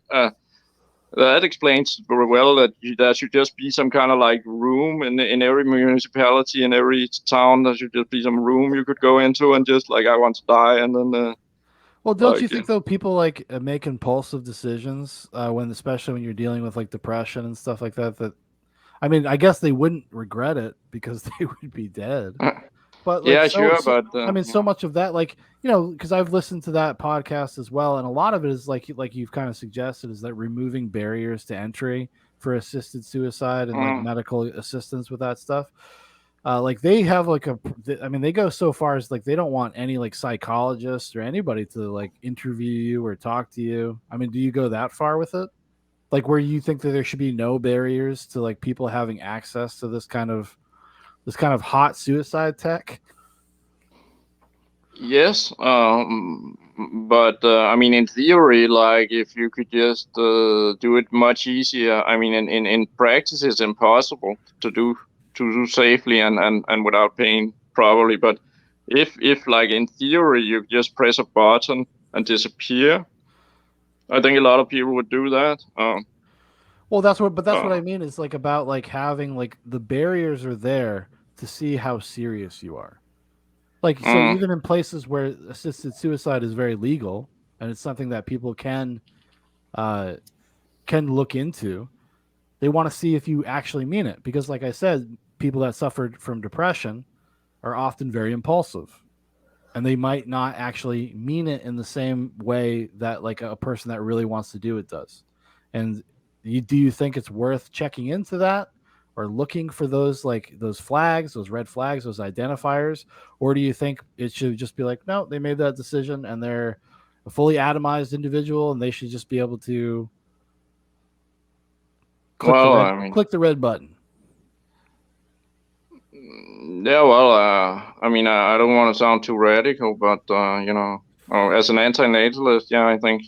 That explains very well that there should just be some kind of like room in every municipality, in every town. There should just be some room you could go into and just like, I want to die, and then. Well, don't you think though people like make impulsive decisions especially when you're dealing with like depression and stuff like that? That, I mean, I guess they wouldn't regret it because they would be dead. But like, yeah, sure, but I mean, so much of that, like, you know, because I've listened to that podcast as well, and a lot of it is like you've kind of suggested, is that removing barriers to entry for assisted suicide and like medical assistance with that stuff. Like they have like they go so far as like they don't want any like psychologist or anybody to like interview you or talk to you. I mean, do you go that far with it? Like where you think that there should be no barriers to like people having access to this kind of hot suicide tech? Yes, but I mean, in theory, like if you could just do it much easier. I mean, in practice, it's impossible to do safely and without pain, probably. But if like in theory, you just press a button and disappear, I think a lot of people would do that. Well, that's what I mean. It's like about like having like the barriers are there to see how serious you are. Like, so even in places where assisted suicide is very legal and it's something that people can look into, they want to see if you actually mean it. Because like I said, people that suffered from depression are often very impulsive, and they might not actually mean it in the same way that like a person that really wants to do it does. And do you think it's worth checking into that? are looking for those flags, those red flags, those identifiers, or do you think it should just be like, no, they made that decision and they're a fully atomized individual and they should just be able to click the red button? Yeah, well, I mean, I don't want to sound too radical, but as an anti-natalist, yeah, I think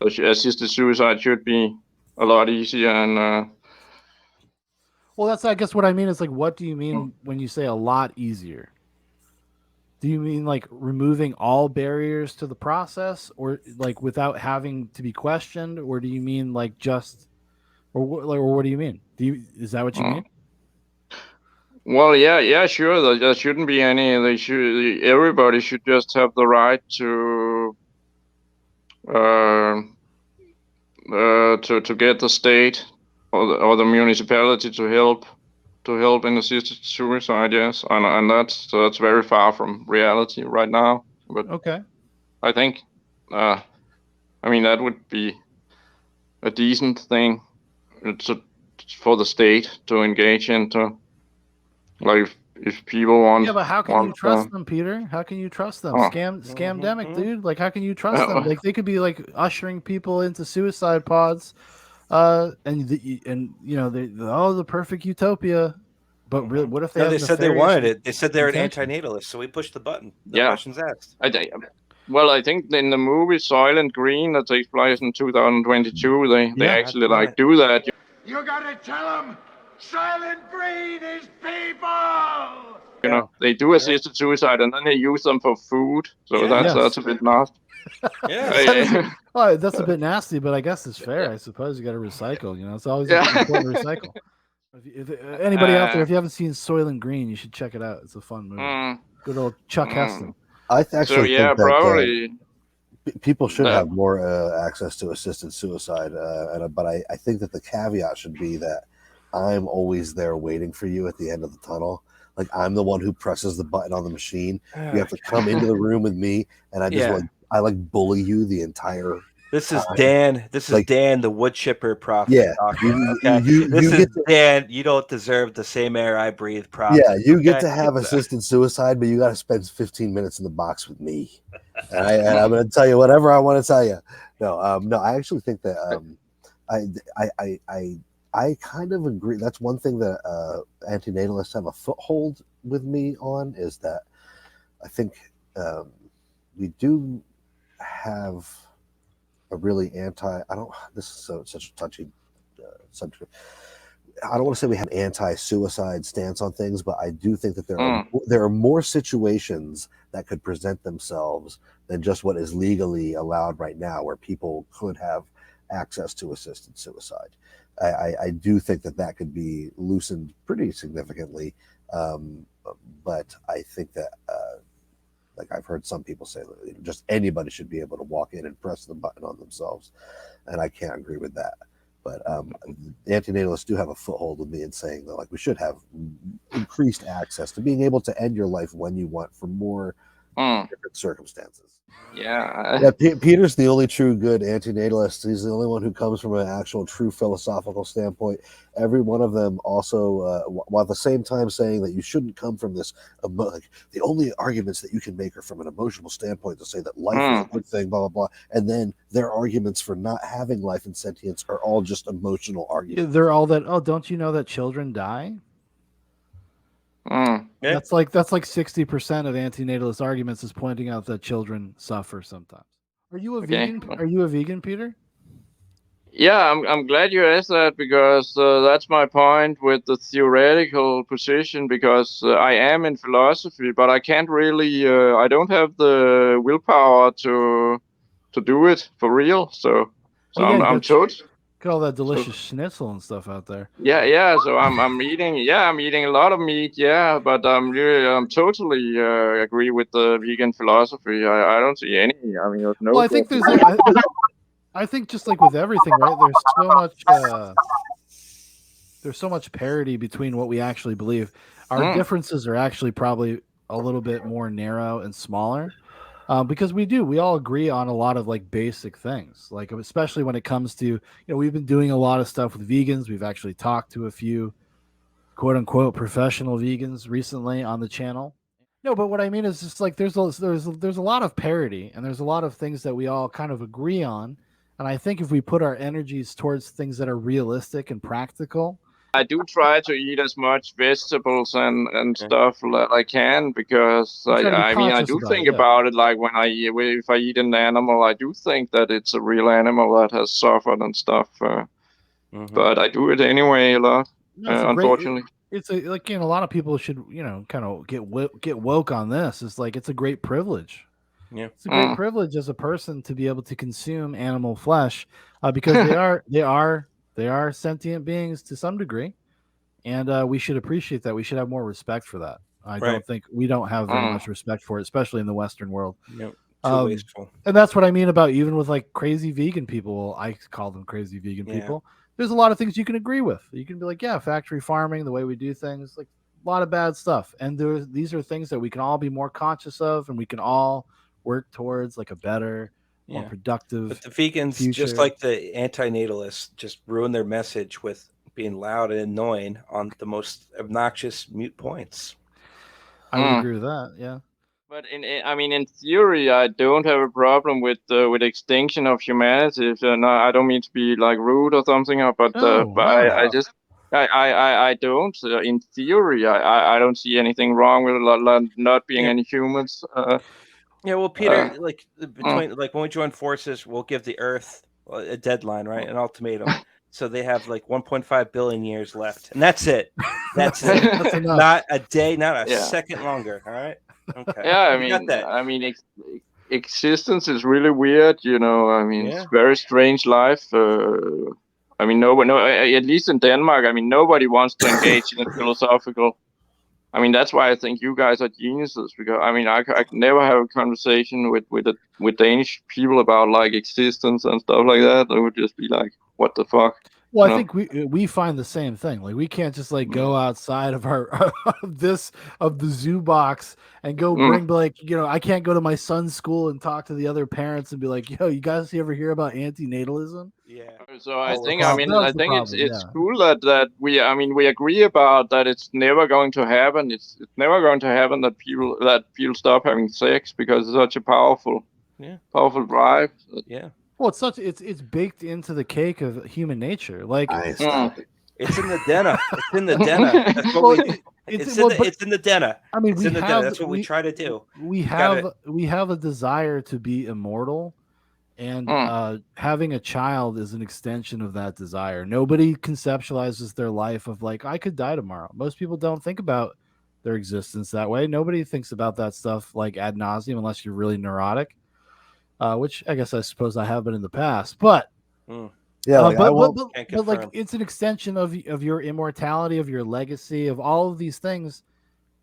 assisted suicide should be a lot easier. And well, that's, I guess, what I mean is like, what do you mean when you say a lot easier? Do you mean like removing all barriers to the process, or like without having to be questioned, or do you mean like just, or what do you mean? Is that what you mean? Well, yeah, sure. There shouldn't be any. Everybody should just have the right to get the state or the municipality to help in assisted suicide. Yes, and that's very far from reality right now. But okay, I think, I mean, that would be a decent thing for the state to engage into. Like if people want. Yeah, but how can you trust them, Peter? How can you trust them? Scamdemic, dude. Like, how can you trust them? Like, they could be like ushering people into suicide pods, and you know, the perfect utopia. But really, what if they said they wanted it? They said they're an anti-natalist, so we pushed the button. No questions asked. Well, I think in the movie Soylent Green that takes place in 2022, they actually do that. You gotta tell them Soylent Green is people. You know, they do assisted suicide and then they use them for food. So that's a bit nasty. Oh, that's a bit nasty, but I guess it's fair. I suppose you got to recycle. You know, it's always important to recycle. If anybody out there, if you haven't seen Soylent Green, you should check it out. It's a fun movie. Good old Chuck Heston. I actually think that probably people should have more access to assisted suicide, but I think that the caveat should be that I'm always there waiting for you at the end of the tunnel. Like, I'm the one who presses the button on the machine. You have to come into the room with me, and I just I bully you the entire. This is Dan. This is Dan, the wood chipper prophet. Yeah, Dan. You don't deserve the same air I breathe. Prophet. Yeah, you get to have assisted suicide, but you got to spend 15 minutes in the box with me, and I'm going to tell you whatever I want to tell you. No, I actually think that I kind of agree. That's one thing that anti-natalists have a foothold with me on, is that I think we do have a really this is such a touchy subject. I don't want to say we have an anti-suicide stance on things, but I do think that there are more situations that could present themselves than just what is legally allowed right now, where people could have access to assisted suicide. I do think that could be loosened pretty significantly, but I think that like I've heard some people say that just anybody should be able to walk in and press the button on themselves, and I can't agree with that. But anti-natalists do have a foothold with me in saying that, like, we should have increased access to being able to end your life when you want for more different circumstances. Yeah. Peter's the only true good anti-natalist. He's the only one who comes from an actual true philosophical standpoint. Every one of them also, while at the same time saying that you shouldn't come from this, like, the only arguments that you can make are from an emotional standpoint to say that life is a good thing, blah, blah, blah. And then their arguments for not having life and sentience are all just emotional arguments. They're all that, don't you know that children die? That's like 60% of anti-natalist arguments is pointing out that children suffer sometimes. Are you a vegan? Are you a vegan, Peter? Yeah, I'm glad you asked that, because that's my point with the theoretical position, because I am in philosophy, but I can't really I don't have the willpower to do it for real. So I'm totally. Look at all that delicious schnitzel and stuff out there. Yeah. So I'm eating a lot of meat. Yeah, but I'm totally agree with the vegan philosophy. I don't see any. I mean, there's no. Well, I think I think just like with everything, right? There's so much parity between what we actually believe. Our differences are actually probably a little bit more narrow and smaller. Because we all agree on a lot of like basic things, like especially when it comes to, we've been doing a lot of stuff with vegans. We've actually talked to a few quote unquote professional vegans recently on the channel. No, but what I mean is just like there's a lot of parity, and there's a lot of things that we all kind of agree on. And I think if we put our energies towards things that are realistic and practical, I do try to eat as much vegetables and stuff that I can, because I mean, I do think about it, like when if I eat an animal, I do think that it's a real animal that has suffered and stuff. But I do it anyway a lot, unfortunately. It's like, you know, a lot of people should, you know, kind of get woke on this. It's like, it's a great privilege. Yeah, it's a great privilege as a person to be able to consume animal flesh, because they are sentient beings to some degree, and we should appreciate that. We should have more respect for that. I don't think we don't have very much respect for it, especially in the Western world. Yep. Too wasteful. And that's what I mean about even with like crazy vegan people. I call them crazy vegan people. There's a lot of things you can agree with. You can be like, yeah, factory farming, the way we do things, like a lot of bad stuff. And these are things that we can all be more conscious of, and we can all work towards like a better, more productive. But the vegans, future. Just like the anti-natalists, just ruin their message with being loud and annoying on the most obnoxious mute points. I would agree with that. Yeah. But I mean, in theory, I don't have a problem with extinction of humanity. I don't mean to be like rude or something, but I just I don't. In theory, I don't see anything wrong with not being any humans. Yeah, well, Peter, like between like when we join forces, we'll give the Earth a deadline, right? An ultimatum. So they have like 1.5 billion years left, and that's it. That's it. That's enough. Not a day, not a second longer. All right. Okay. Yeah, I mean, existence is really weird. You know, I mean, it's very strange life. I mean, at least in Denmark, I mean, nobody wants to engage in a philosophical. I mean, that's why I think you guys are geniuses, because I mean, I could never have a conversation with Danish people about like existence and stuff like that. They would just be like, "What the fuck?" Well, I think we find the same thing. Like, we can't just like go outside of our of the zoo box and go bring, like, you know, I can't go to my son's school and talk to the other parents and be like, yo, you guys ever hear about anti-natalism? Yeah. So I think it's cool that we agree about that. It's never going to happen. It's never going to happen that people stop having sex, because it's such a powerful drive. Yeah. Well, it's baked into the cake of human nature. Like, it's in the denna. It's in the denna. That's what it's in the denna. I mean, that's what we try to do. We have a desire to be immortal, and having a child is an extension of that desire. Nobody conceptualizes their life of like, I could die tomorrow. Most people don't think about their existence that way. Nobody thinks about that stuff like ad nauseum, unless you're really neurotic. Which I suppose I have been in the past, but but like, it's an extension of your immortality, of your legacy, of all of these things.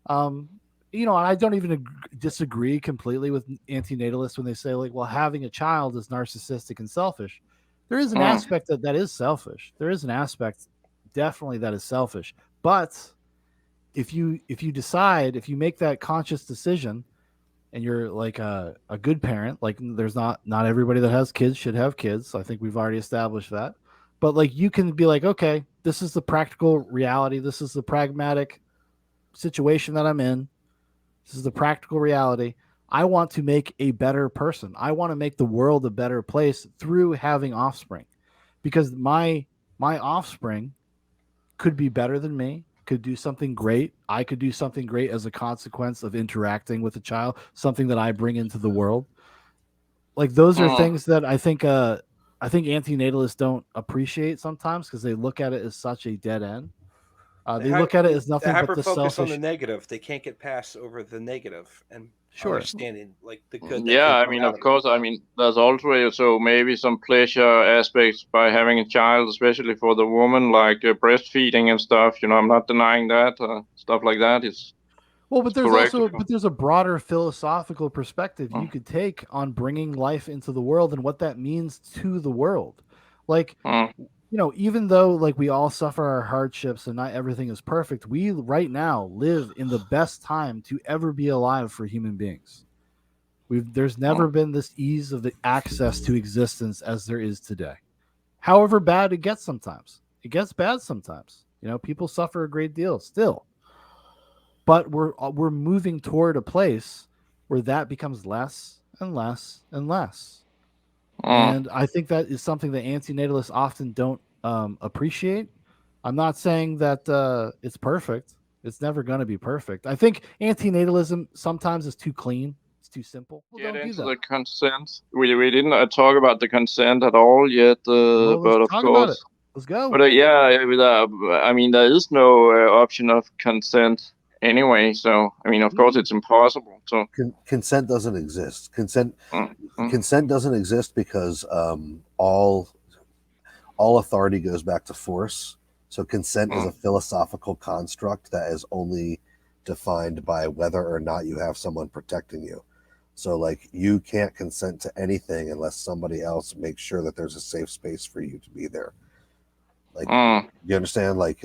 You know, and I don't even disagree completely with anti-natalists when they say like, well, having a child is narcissistic and selfish. There is an aspect that is selfish. There is an aspect definitely that is selfish. But if you decide, if you make that conscious decision, and you're like a good parent, like, there's not everybody that has kids should have kids. I think we've already established that. But like, you can be like, okay, this is the practical reality. This is the pragmatic situation that I'm in. This is the practical reality. I want to make a better person. I want to make the world a better place through having offspring, because my offspring could be better than me, could do something great. I could do something great as a consequence of interacting with a child, something that I bring into the world. Like, those are things that I think anti-natalists don't appreciate sometimes, because they look at it as such a dead end. They look at it as nothing but the selfish. On the negative. They can't get past over the negative and understanding like the good. Yeah, I mean, of course. I mean, there's also maybe some pleasure aspects by having a child, especially for the woman, like breastfeeding and stuff. You know, I'm not denying that. Stuff like that is. Well, but there's a broader philosophical perspective you could take on bringing life into the world and what that means to the world. Like, you know, even though like we all suffer our hardships and not everything is perfect, we right now live in the best time to ever be alive for human beings. There's never been this ease of the access to existence as there is today. However bad it gets sometimes. It gets bad sometimes. You know, people suffer a great deal still, but we're moving toward a place where that becomes less and less and less. And I think that is something that anti-natalists often don't appreciate. I'm not saying that it's perfect. It's never going to be perfect. I think anti-natalism sometimes is too clean. It's too simple. Get into the consent. We didn't talk about the consent at all yet, but of course. Let's go. But I mean, there is no option of consent anyway. So I mean, of course, it's impossible. So consent doesn't exist. Consent doesn't exist because all authority goes back to force. So consent is a philosophical construct that is only defined by whether or not you have someone protecting you. So like you can't consent to anything unless somebody else makes sure that there's a safe space for you to be there. Like you understand? Like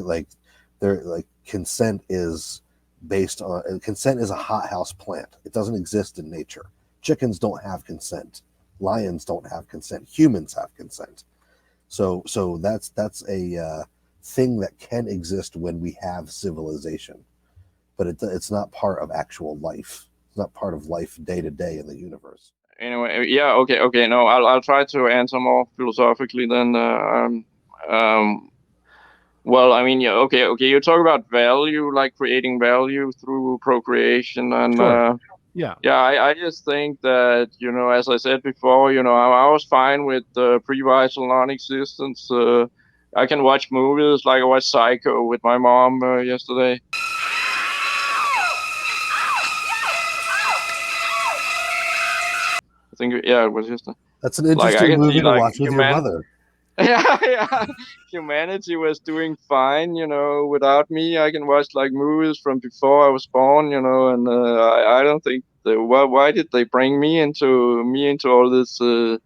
consent is based on consent is a hothouse plant. It doesn't exist in nature. Chickens don't have consent. Lions don't have consent. Humans have consent. So that's a thing that can exist when we have civilization, but it's not part of actual life. It's not part of life day to day in the universe. Anyway, yeah, okay. No, I'll try to answer more philosophically then. Well, I mean, yeah, okay. You talk about value, like creating value through procreation, and sure. I just think that, you know, as I said before, you know, I was fine with pre-vital non-existence. I can watch movies like I watched Psycho with my mom yesterday. I think, it was just. That's an interesting movie to watch with your mother. Yeah. Humanity was doing fine, you know. Without me, I can watch like movies from before I was born, you know. And I don't think why did they bring me into all this? I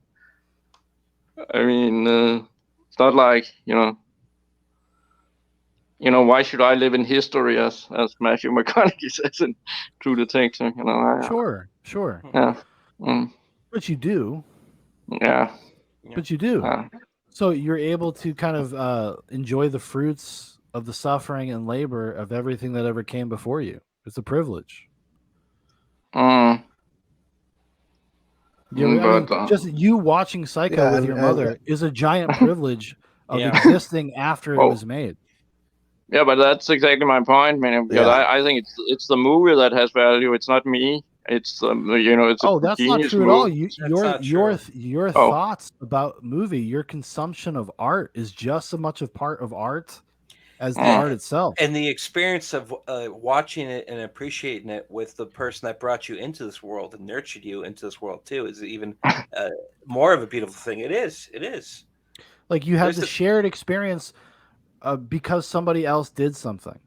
mean, it's not like, you know, why should I live in history, as Matthew McConaughey says in True Detective? You know. Sure. Yeah. But you do. Yeah. But you do. So you're able to kind of enjoy the fruits of the suffering and labor of everything that ever came before you. It's a privilege. Just you watching Psycho with your mother is a giant privilege of existing after it was made. Yeah, but that's exactly my point, man. Because I think it's the movie that has value. It's not me. It's you know, it's that's not true at all. Your thoughts about movie, your consumption of art is just as much a part of art as the art itself. And the experience of watching it and appreciating it with the person that brought you into this world and nurtured you into this world too is even more of a beautiful thing. It is. Like you have the shared experience because somebody else did something,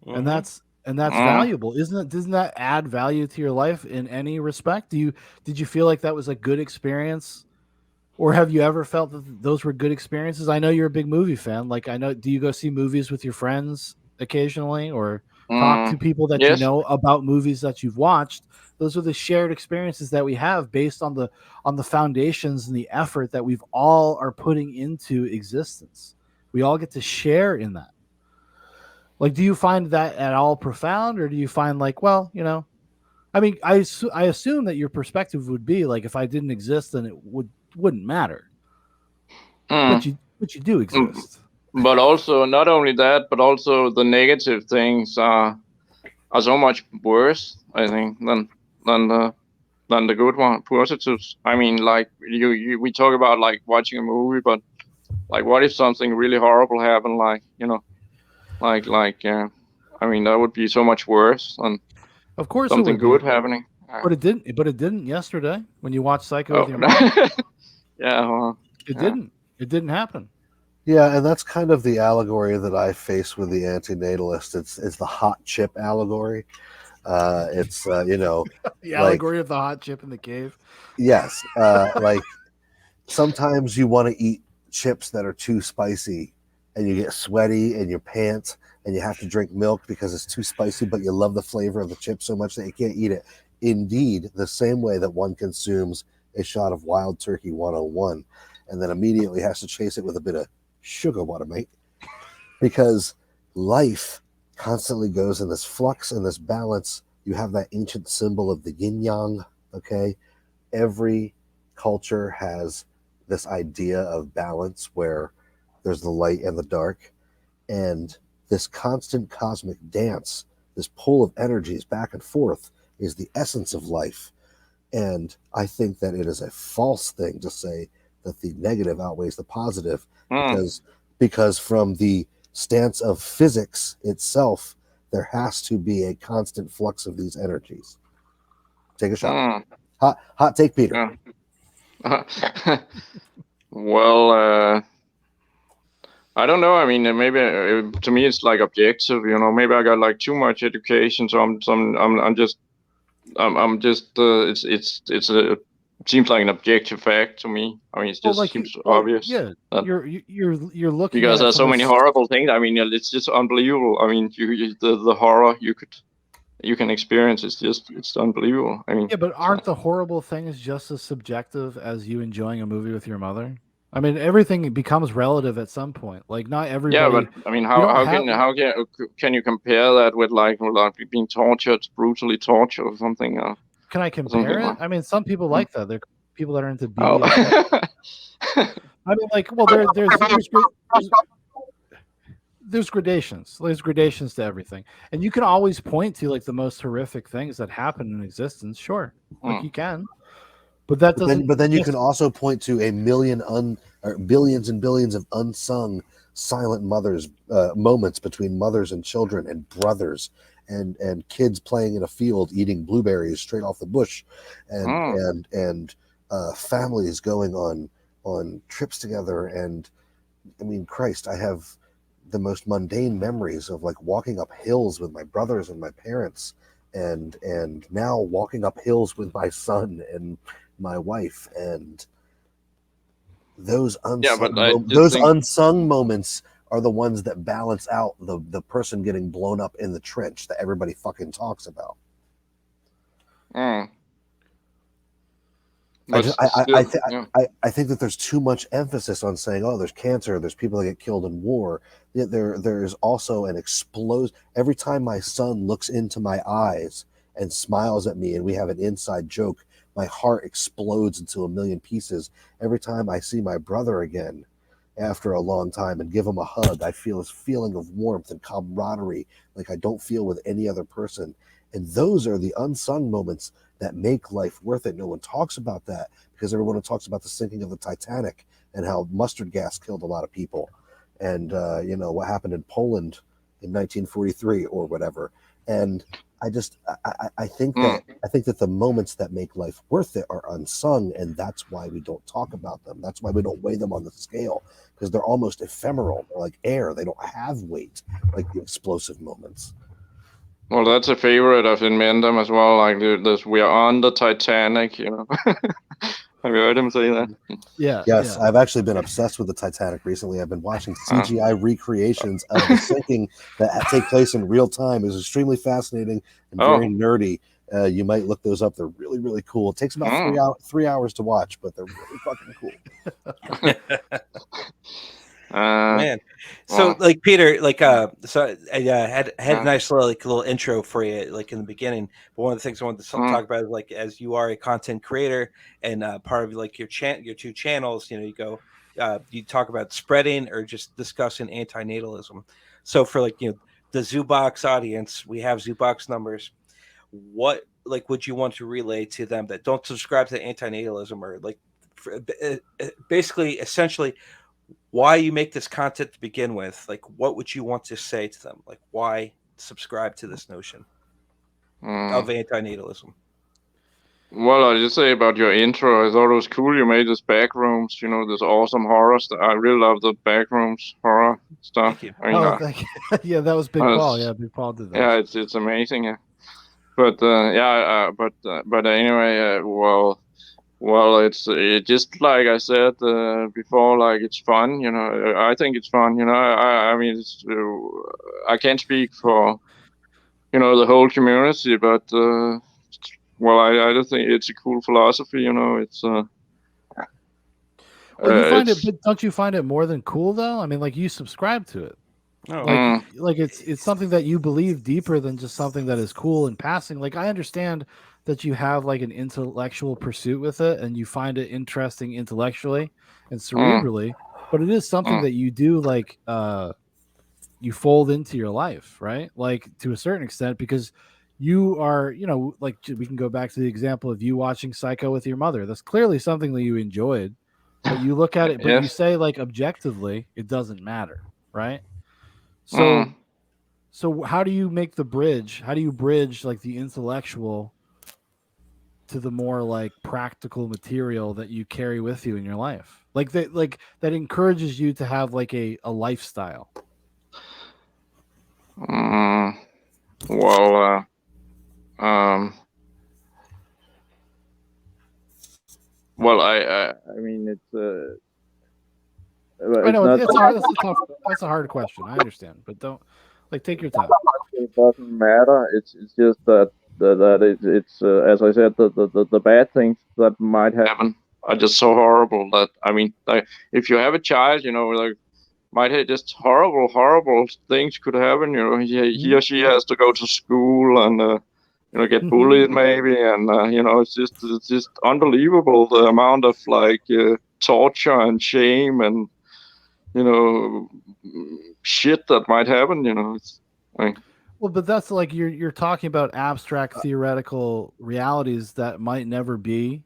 and that's valuable, isn't it? Doesn't that add value to your life in any respect? Did you feel like that was a good experience, or have you ever felt that those were good experiences? I know you're a big movie fan. Like, I know, do you go see movies with your friends occasionally, or talk to people that you know about movies that you've watched? Those are the shared experiences that we have based on the foundations and the effort that we've all are putting into existence. We all get to share in that. Like, do you find that at all profound, or do you find like, well, you know, I mean, I assume that your perspective would be like, if I didn't exist, then it wouldn't matter. But you do exist. But also, not only that, but also the negative things are so much worse, I think, than the good one, positives. I mean, like we talk about like watching a movie, but like, what if something really horrible happened? Like, you know, I mean, that would be so much worse than of course something good happening. But it didn't. But it didn't yesterday when you watched Psycho with your mom. It didn't. It didn't happen. Yeah, and that's kind of the allegory that I face with the anti-natalist. It's the hot chip allegory. It's you know, the allegory of the hot chip in the cave. Yes, like sometimes you want to eat chips that are too spicy, and you get sweaty in your pants, and you have to drink milk because it's too spicy, but you love the flavor of the chip so much that you can't eat it. Indeed, the same way that one consumes a shot of Wild Turkey 101 and then immediately has to chase it with a bit of sugar water, mate. Because life constantly goes in this flux and this balance. You have that ancient symbol of the yin yang. Okay, every culture has this idea of balance where there's the light and the dark, and this constant cosmic dance, this pull of energies back and forth, is the essence of life. And I think that it is a false thing to say that the negative outweighs the positive, because from the stance of physics itself, there has to be a constant flux of these energies. Take a shot. Hot take, Peter. Well, I don't know. I mean, maybe to me it's like objective. Maybe I got like too much education, so I'm just it seems like an objective fact to me. I mean, it just seems obvious. Yeah, you're looking because at there's so many horrible things. I mean, it's just unbelievable. I mean, the horror you can experience it's unbelievable. I mean, yeah, but aren't the horrible things just as subjective as you enjoying a movie with your mother? I mean, everything becomes relative at some point. Like, not everybody. Yeah, but I mean, how can you compare that with like being tortured, brutally tortured, or something? Can I compare it? I mean, some people like that. There are people that are into BDSM. Oh. I mean, like, well, there's gradations. There's gradations to everything, and you can always point to like the most horrific things that happen in existence. Sure, like you can. But that doesn't. But then you can also point to a million or billions and billions of unsung silent moments between mothers and children and brothers and kids playing in a field eating blueberries straight off the bush, and families going on trips together. And I mean, Christ, I have the most mundane memories of like walking up hills with my brothers and my parents, and now walking up hills with my son and my wife, and those unsung moments are the ones that balance out the person getting blown up in the trench that everybody fucking talks about. I think that there's too much emphasis on saying, oh, there's cancer, there's people that get killed in war. There's also an explosion. Every time my son looks into my eyes and smiles at me and we have an inside joke, my heart explodes into a million pieces. Every time I see my brother again after a long time and give him a hug, I feel this feeling of warmth and camaraderie like I don't feel with any other person. And those are the unsung moments that make life worth it. No one talks about that because everyone talks about the sinking of the Titanic and how mustard gas killed a lot of people, and what happened in Poland in 1943 or whatever. And I think that the moments that make life worth it are unsung, and that's why we don't talk about them. That's why we don't weigh them on the scale, because they're almost ephemeral. They're like air. They don't have weight like the explosive moments. Well, that's a favorite of Inventum as well. Like this, we are on the Titanic. Have you heard him say that? Yeah. Yes, yeah. I've actually been obsessed with the Titanic recently. I've been watching CGI recreations of the sinking that take place in real time. It's extremely fascinating and very nerdy. You might look those up. They're really, really cool. It takes about 3 hours to watch, but they're really fucking cool. Man, so like Peter, like so I had a nice little intro for you like in the beginning, but one of the things I wanted to talk about is like as you are a content creator and part of like your two channels, you go you talk about spreading or just discussing anti-natalism. So for like the Zoobox audience, we have Zoobox numbers. What like would you want to relay to them that don't subscribe to anti-natalism, or like basically essentially why you make this content to begin with? Like, what would you want to say to them? Like, why subscribe to this notion of anti-natalism? Well, I'll just say about your intro, I thought it was cool you made this backrooms, this awesome horror stuff. I really love the backrooms horror stuff. Thank you. Thank you. Yeah, that was Big Paul. Yeah, Big Paul did that. Yeah, it's amazing. Yeah. But anyway, well, it's just like I said before, like it's fun, I think it's fun, I mean, I can't speak for, the whole community, but, well, I just think it's a cool philosophy, it's, well, you find it, but don't you find it more than cool though? I mean, like you subscribe to it. Like it's something that you believe deeper than just something that is cool and passing. Like I understand that you have like an intellectual pursuit with it and you find it interesting intellectually and cerebrally, but it is something that you do like you fold into your life, right? Like to a certain extent, because you are, like we can go back to the example of you watching Psycho with your mother. That's clearly something that you enjoyed, but you look at it, but you say like objectively, it doesn't matter, right? So, so how do you make the bridge? How do you bridge like the intellectual to the more like practical material that you carry with you in your life? Like that encourages you to have like a lifestyle. Well, I mean, it's I know it's hard. That's a hard question. I understand, but don't take your time. It doesn't matter. It's just that it's as I said, the bad things that might happen are just so horrible that I mean, like if you have a child, like might have just horrible things could happen. He or she has to go to school and get bullied maybe, and it's just unbelievable the amount of like torture and shame and shit that might happen. It's like. Well, but that's like you're talking about abstract theoretical realities that might never be,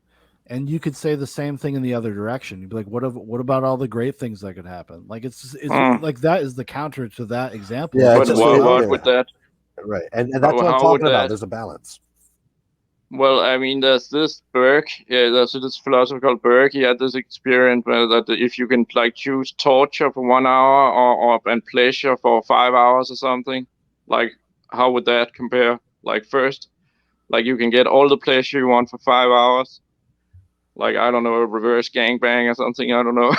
and you could say the same thing in the other direction. You'd be like, what about all the great things that could happen? Like it's like that is the counter to that example. Yeah, but what would that? Right, and that's what I'm talking about. There's a balance. Well, I mean, there's this Burke, there's this philosopher called Burke. He had this experience where that if you can like choose torture for 1 hour or and pleasure for 5 hours or something, like how would that compare? Like first, like you can get all the pleasure you want for 5 hours, like I don't know, a reverse gangbang or something. I don't know,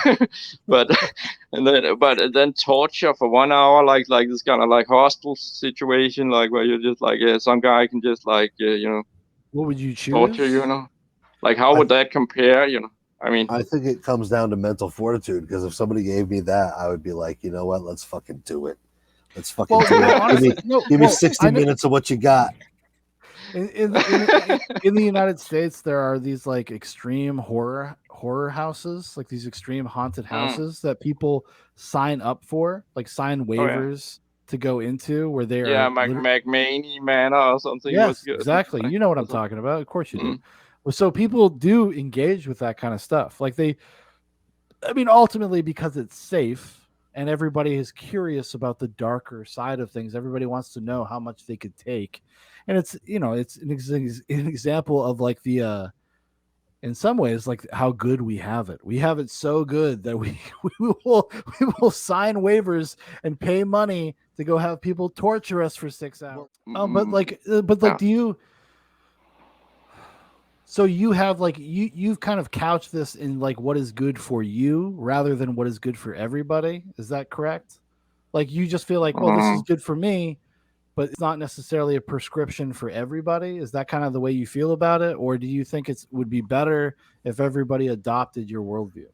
but then torture for 1 hour, like this kind of like hostile situation, like where you're just like some guy can just like What would you choose? Torture, like how would that compare? I mean, I think it comes down to mental fortitude. Because if somebody gave me that, I would be like, you know what? Let's fucking do it. Let's fucking do it. Honestly, give me 60 minutes of what you got. In the United States, there are these like extreme horror houses, like these extreme haunted houses that people sign up for, like sign waivers to go into, where they are McManey Manor or something. Yes, exactly. You know what I'm talking about. Of course you do. Well, so people do engage with that kind of stuff. Like ultimately because it's safe and everybody is curious about the darker side of things. Everybody wants to know how much they could take. And it's, it's an example of like the, in some ways, like how good we have it. We have it so good that we will sign waivers and pay money to go have people torture us for 6 hours. Do you? So you have like you've kind of couched this in like what is good for you rather than what is good for everybody. Is that correct? Like you just feel like, well, this is good for me, but it's not necessarily a prescription for everybody. Is that kind of the way you feel about it? Or do you think it would be better if everybody adopted your worldview?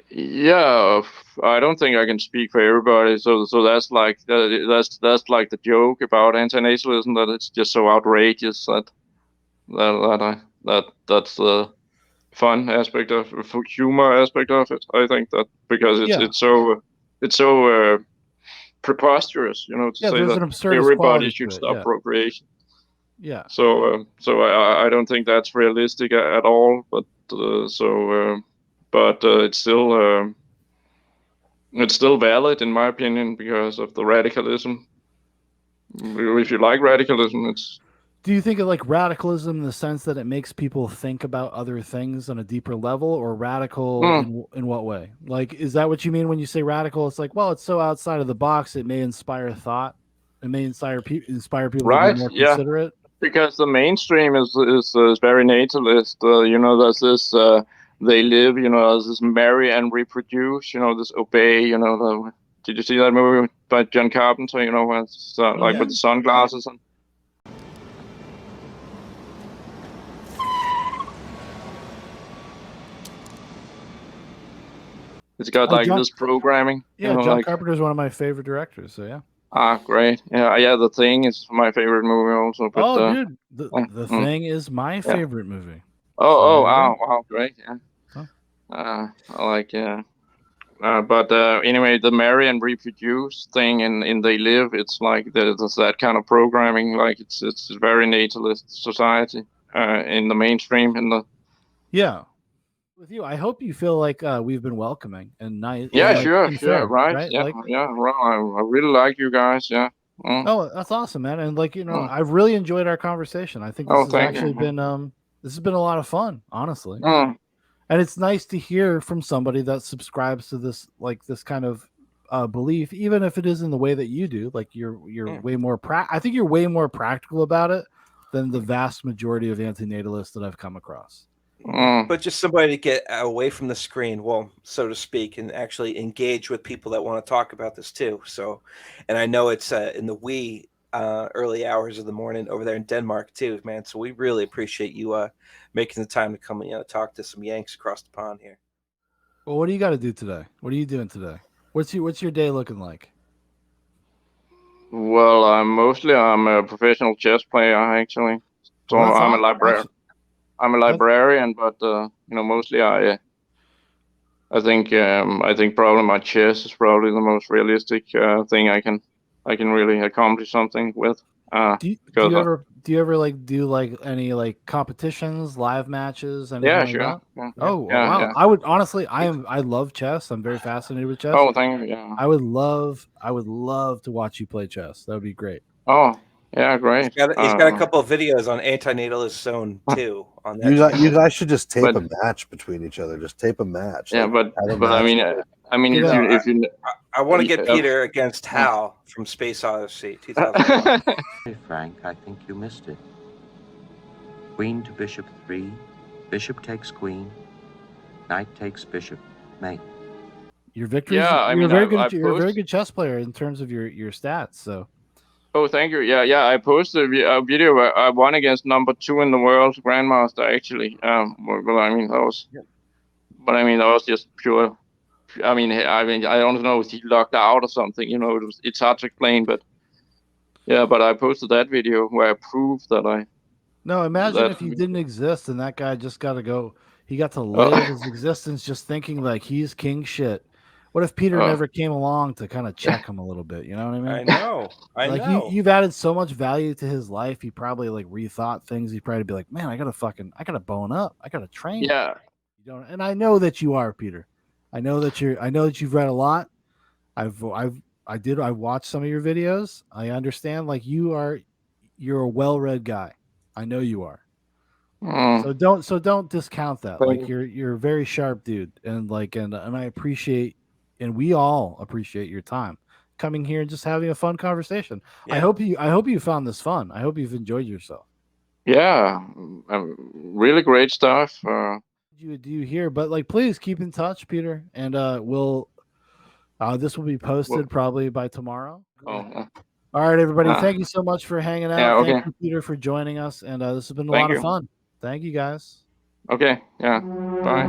Yeah, I don't think I can speak for everybody. So that's like that's like the joke about anti-natalism, that it's just so outrageous that's the fun aspect of humor aspect of it. I think that because it's so preposterous, to say that everybody should stop procreation. Yeah. So I don't think that's realistic at all. But it's still valid in my opinion because of the radicalism. If you like radicalism, it's. Do you think of like radicalism in the sense that it makes people think about other things on a deeper level, or radical in what way? Like, is that what you mean when you say radical? It's like, well, it's so outside of the box, it may inspire thought. It may inspire people to be more considerate. Because the mainstream is very natalist. There's this they live, this marry and reproduce, this obey, did you see that movie by John Carpenter, where it's with the sunglasses and. It's got like this programming. Yeah, you know, John like, Carpenter is one of my favorite directors. So yeah. Ah, great. Yeah. The Thing is my favorite movie also. But, dude, the Thing is my favorite movie. Wow, great. Yeah. Huh. I like but anyway, the marry and reproduce thing in They Live, it's like there's that kind of programming. Like it's very natalist society in the mainstream in the. Yeah. With you, I hope you feel like we've been welcoming and nice. Yeah, and, like, sure, fair, right. Yeah, Like, yeah. Well, I really like you guys. Yeah. Oh, that's awesome, man. And like, I've really enjoyed our conversation. I think this has actually been this has been a lot of fun, honestly. And it's nice to hear from somebody that subscribes to this, like this kind of belief, even if it is in the way that you do. Like you're way more I think you're way more practical about it than the vast majority of antinatalists that I've come across. But just somebody to get away from the screen, well, so to speak, and actually engage with people that want to talk about this too. So, and I know it's in the wee early hours of the morning over there in Denmark too, man. So we really appreciate you making the time to come and talk to some Yanks across the pond here. Well, what do you got to do today? What are you doing today? What's your day looking like? Well, I'm a professional chess player actually. So I'm a librarian. I'm a librarian, but mostly I think probably my chess is probably the most realistic thing I can really accomplish something with. Do you ever like do like any like competitions, live matches, anything like that? Wow! Yeah. I would honestly, I love chess. I'm very fascinated with chess. Oh, thank you. Yeah. I would love to watch you play chess. That would be great. Oh, yeah, great. He's got a couple of videos on Anti-Natalist Zone too. On that, you guys should just tape a match between each other. Just tape a match. Yeah, like, but I mean, if you I want to get Peter against Hal from Space Odyssey 2001. Hey, Frank, I think you missed it. Queen to bishop 3, bishop takes queen, knight takes bishop, mate. Your victory. Yeah, you're a very good chess player in terms of your stats. So. Oh, thank you. Yeah. I posted a video where I won against number 2 in the world, Grandmaster. Actually, well, I mean that was just pure. I mean, I don't know if he locked out or something. It's hard to explain, but yeah. But I posted that video where I proved that I. No, imagine if you didn't exist and that guy just got to go. He got to live his existence just thinking like he's king shit. What if Peter never came along to kind of check him a little bit? You know what I mean? I know. You've added so much value to his life. He probably like rethought things. He'd probably be like, man, I gotta bone up. I gotta train. Yeah. You don't, and I know that you are, Peter. I know that you've read a lot. I watched some of your videos. I understand like you're a well-read guy. I know you are. So don't discount that. Like you're a very sharp dude, and I appreciate, and we all appreciate your time coming here and just having a fun conversation. Yeah. I hope you found this fun. I hope you've enjoyed yourself. Yeah, really great stuff. You do here, but like, please keep in touch, Peter, and this will be posted probably by tomorrow. All right, everybody. Thank you so much for hanging out. Yeah, okay. Thank you, Peter, for joining us, and this has been a lot of fun. Thank you, guys. Okay. Yeah. Bye.